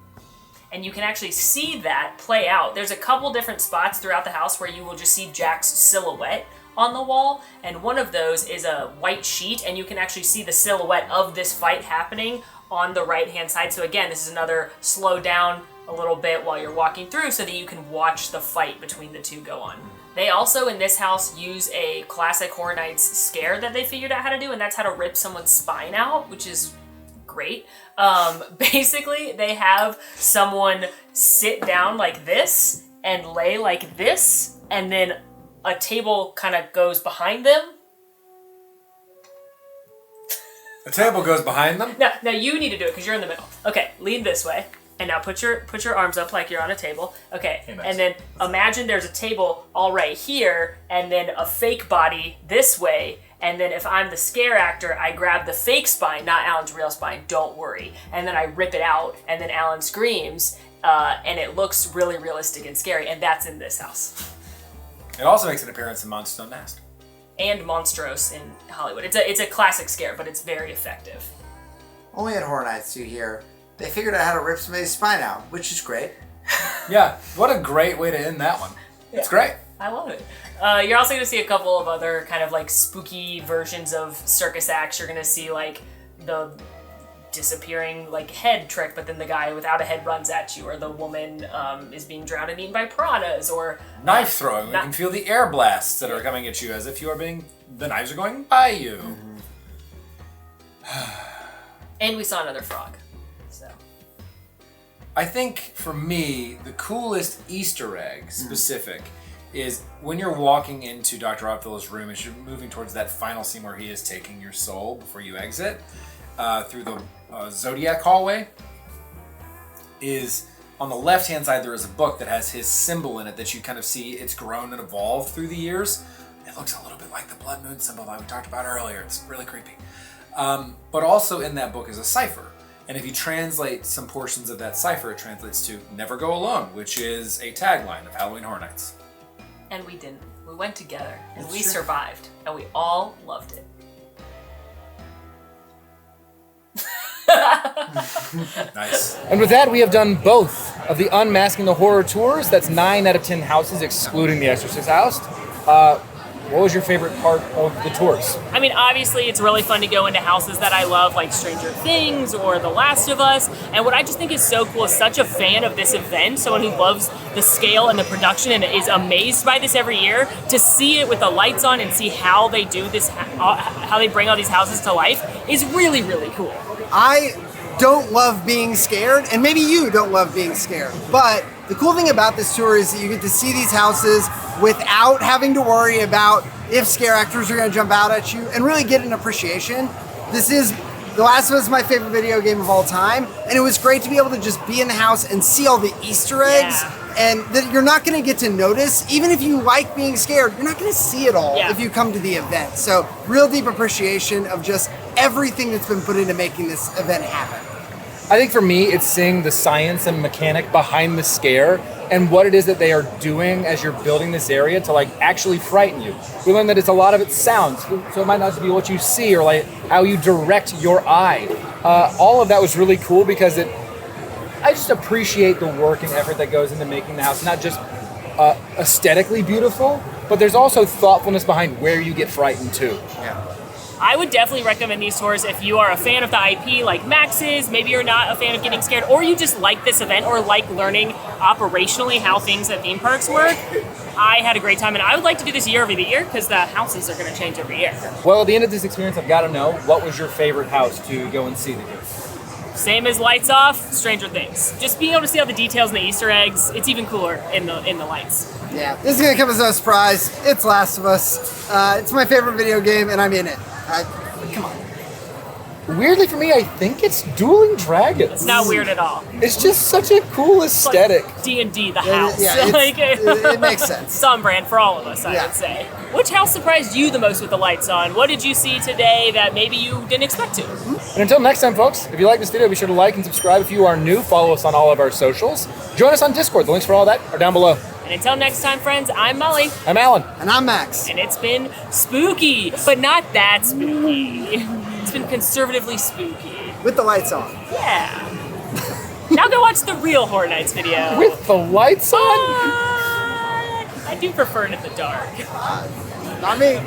And you can actually see that play out. There's a couple different spots throughout the house where you will just see Jack's silhouette on the wall, and one of those is a white sheet, and you can actually see the silhouette of this fight happening on the right-hand side. So again, this is another slow down a little bit while you're walking through so that you can watch the fight between the two go on. They also, in this house, use a classic Horror Nights scare that they figured out how to do, and that's how to rip someone's spine out, which is great. Basically, they have someone sit down like this and lay like this, and then a table kind of goes behind them. A table goes behind them? No, you need to do it because you're in the middle. Okay, lean this way. And now put your arms up like you're on a table. Okay, hey, nice. And then imagine there's a table all right here, and then a fake body this way. And then if I'm the scare actor, I grab the fake spine, not Alan's real spine, don't worry. And then I rip it out, and then Alan screams, and it looks really realistic and scary, and that's in this house. It also makes an appearance in Monster Unmasked. And Monstrose in Hollywood. It's a classic scare, but it's very effective. Only at Horror Nights do you hear, they figured out how to rip somebody's spine out, which is great. Yeah, what a great way to end that one. Yeah. It's great. I love it. You're also going to see a couple of other kind of like spooky versions of circus acts. You're going to see like the disappearing like head trick, but then the guy without a head runs at you, or the woman is being drowned and eaten by piranhas, or knife throwing. You can feel the air blasts that are coming at you as if the knives are going by you. And we saw another frog. So I think for me, the coolest Easter egg specific is when you're walking into Dr. Oddfellow's room as you're moving towards that final scene where he is taking your soul before you exit through the Zodiac hallway. Is on the left-hand side there is a book that has his symbol in it that you kind of see it's grown and evolved through the years. It looks a little bit like the blood moon symbol that we talked about earlier. It's really creepy. But also in that book is a cipher. And if you translate some portions of that cipher, it translates to "Never Go Alone," which is a tagline of Halloween Horror Nights. and we didn't. We went together and That's we true. survived, and we all loved it. Nice. And with that, we have done both of the Unmasking the Horror tours. That's 9 out of 10 houses, excluding the Exorcist house. What was your favorite part of the tours? I mean, obviously, it's really fun to go into houses that I love, like Stranger Things or The Last of Us. And what I just think is so cool is such a fan of this event, someone who loves the scale and the production and is amazed by this every year, to see it with the lights on and see how they do this, how they bring all these houses to life is really, really cool. I don't love being scared, and maybe you don't love being scared, but the cool thing about this tour is that you get to see these houses without having to worry about if scare actors are going to jump out at you, and really get an appreciation. This is The Last of Us, my favorite video game of all time, and it was great to be able to just be in the house and see all the Easter eggs, and that you're not going to get to notice. Even if you like being scared, you're not going to see it all if you come to the event. So real deep appreciation of just everything that's been put into making this event happen. I think for me, it's seeing the science and mechanic behind the scare and what it is that they are doing as you're building this area to like actually frighten you. We learned that it's a lot of it sounds, so it might not just be what you see or like how you direct your eye. All of that was really cool because I just appreciate the work and effort that goes into making the house not just aesthetically beautiful, but there's also thoughtfulness behind where you get frightened too. I would definitely recommend these tours if you are a fan of the IP like Max is, maybe you're not a fan of getting scared, or you just like this event or like learning operationally how things at theme parks work. I had a great time, and I would like to do this year over the year because the houses are going to change every year. Well, at the end of this experience, I've got to know, what was your favorite house to go and see this year? Same as Lights Off, Stranger Things. Just being able to see all the details and the Easter eggs, it's even cooler in the lights. Yeah, this is gonna come as no surprise. It's Last of Us. It's my favorite video game, and I'm in it. Come on. Weirdly for me, I think it's Dueling Dragons. It's not weird at all. It's just such a cool aesthetic. Like D&D, the house. Yeah, it makes sense. It's on brand for all of us, I would say. Which house surprised you the most with the lights on? What did you see today that maybe you didn't expect to? And until next time, folks, if you like this video, be sure to like and subscribe. If you are new, follow us on all of our socials. Join us on Discord. The links for all that are down below. And until next time, friends, I'm Molly. I'm Alan. And I'm Max. And it's been spooky, but not that spooky. It's been conservatively spooky. With the lights on. Yeah. Now go watch the real Horror Nights video. With the lights on? I do prefer it in the dark. Not me.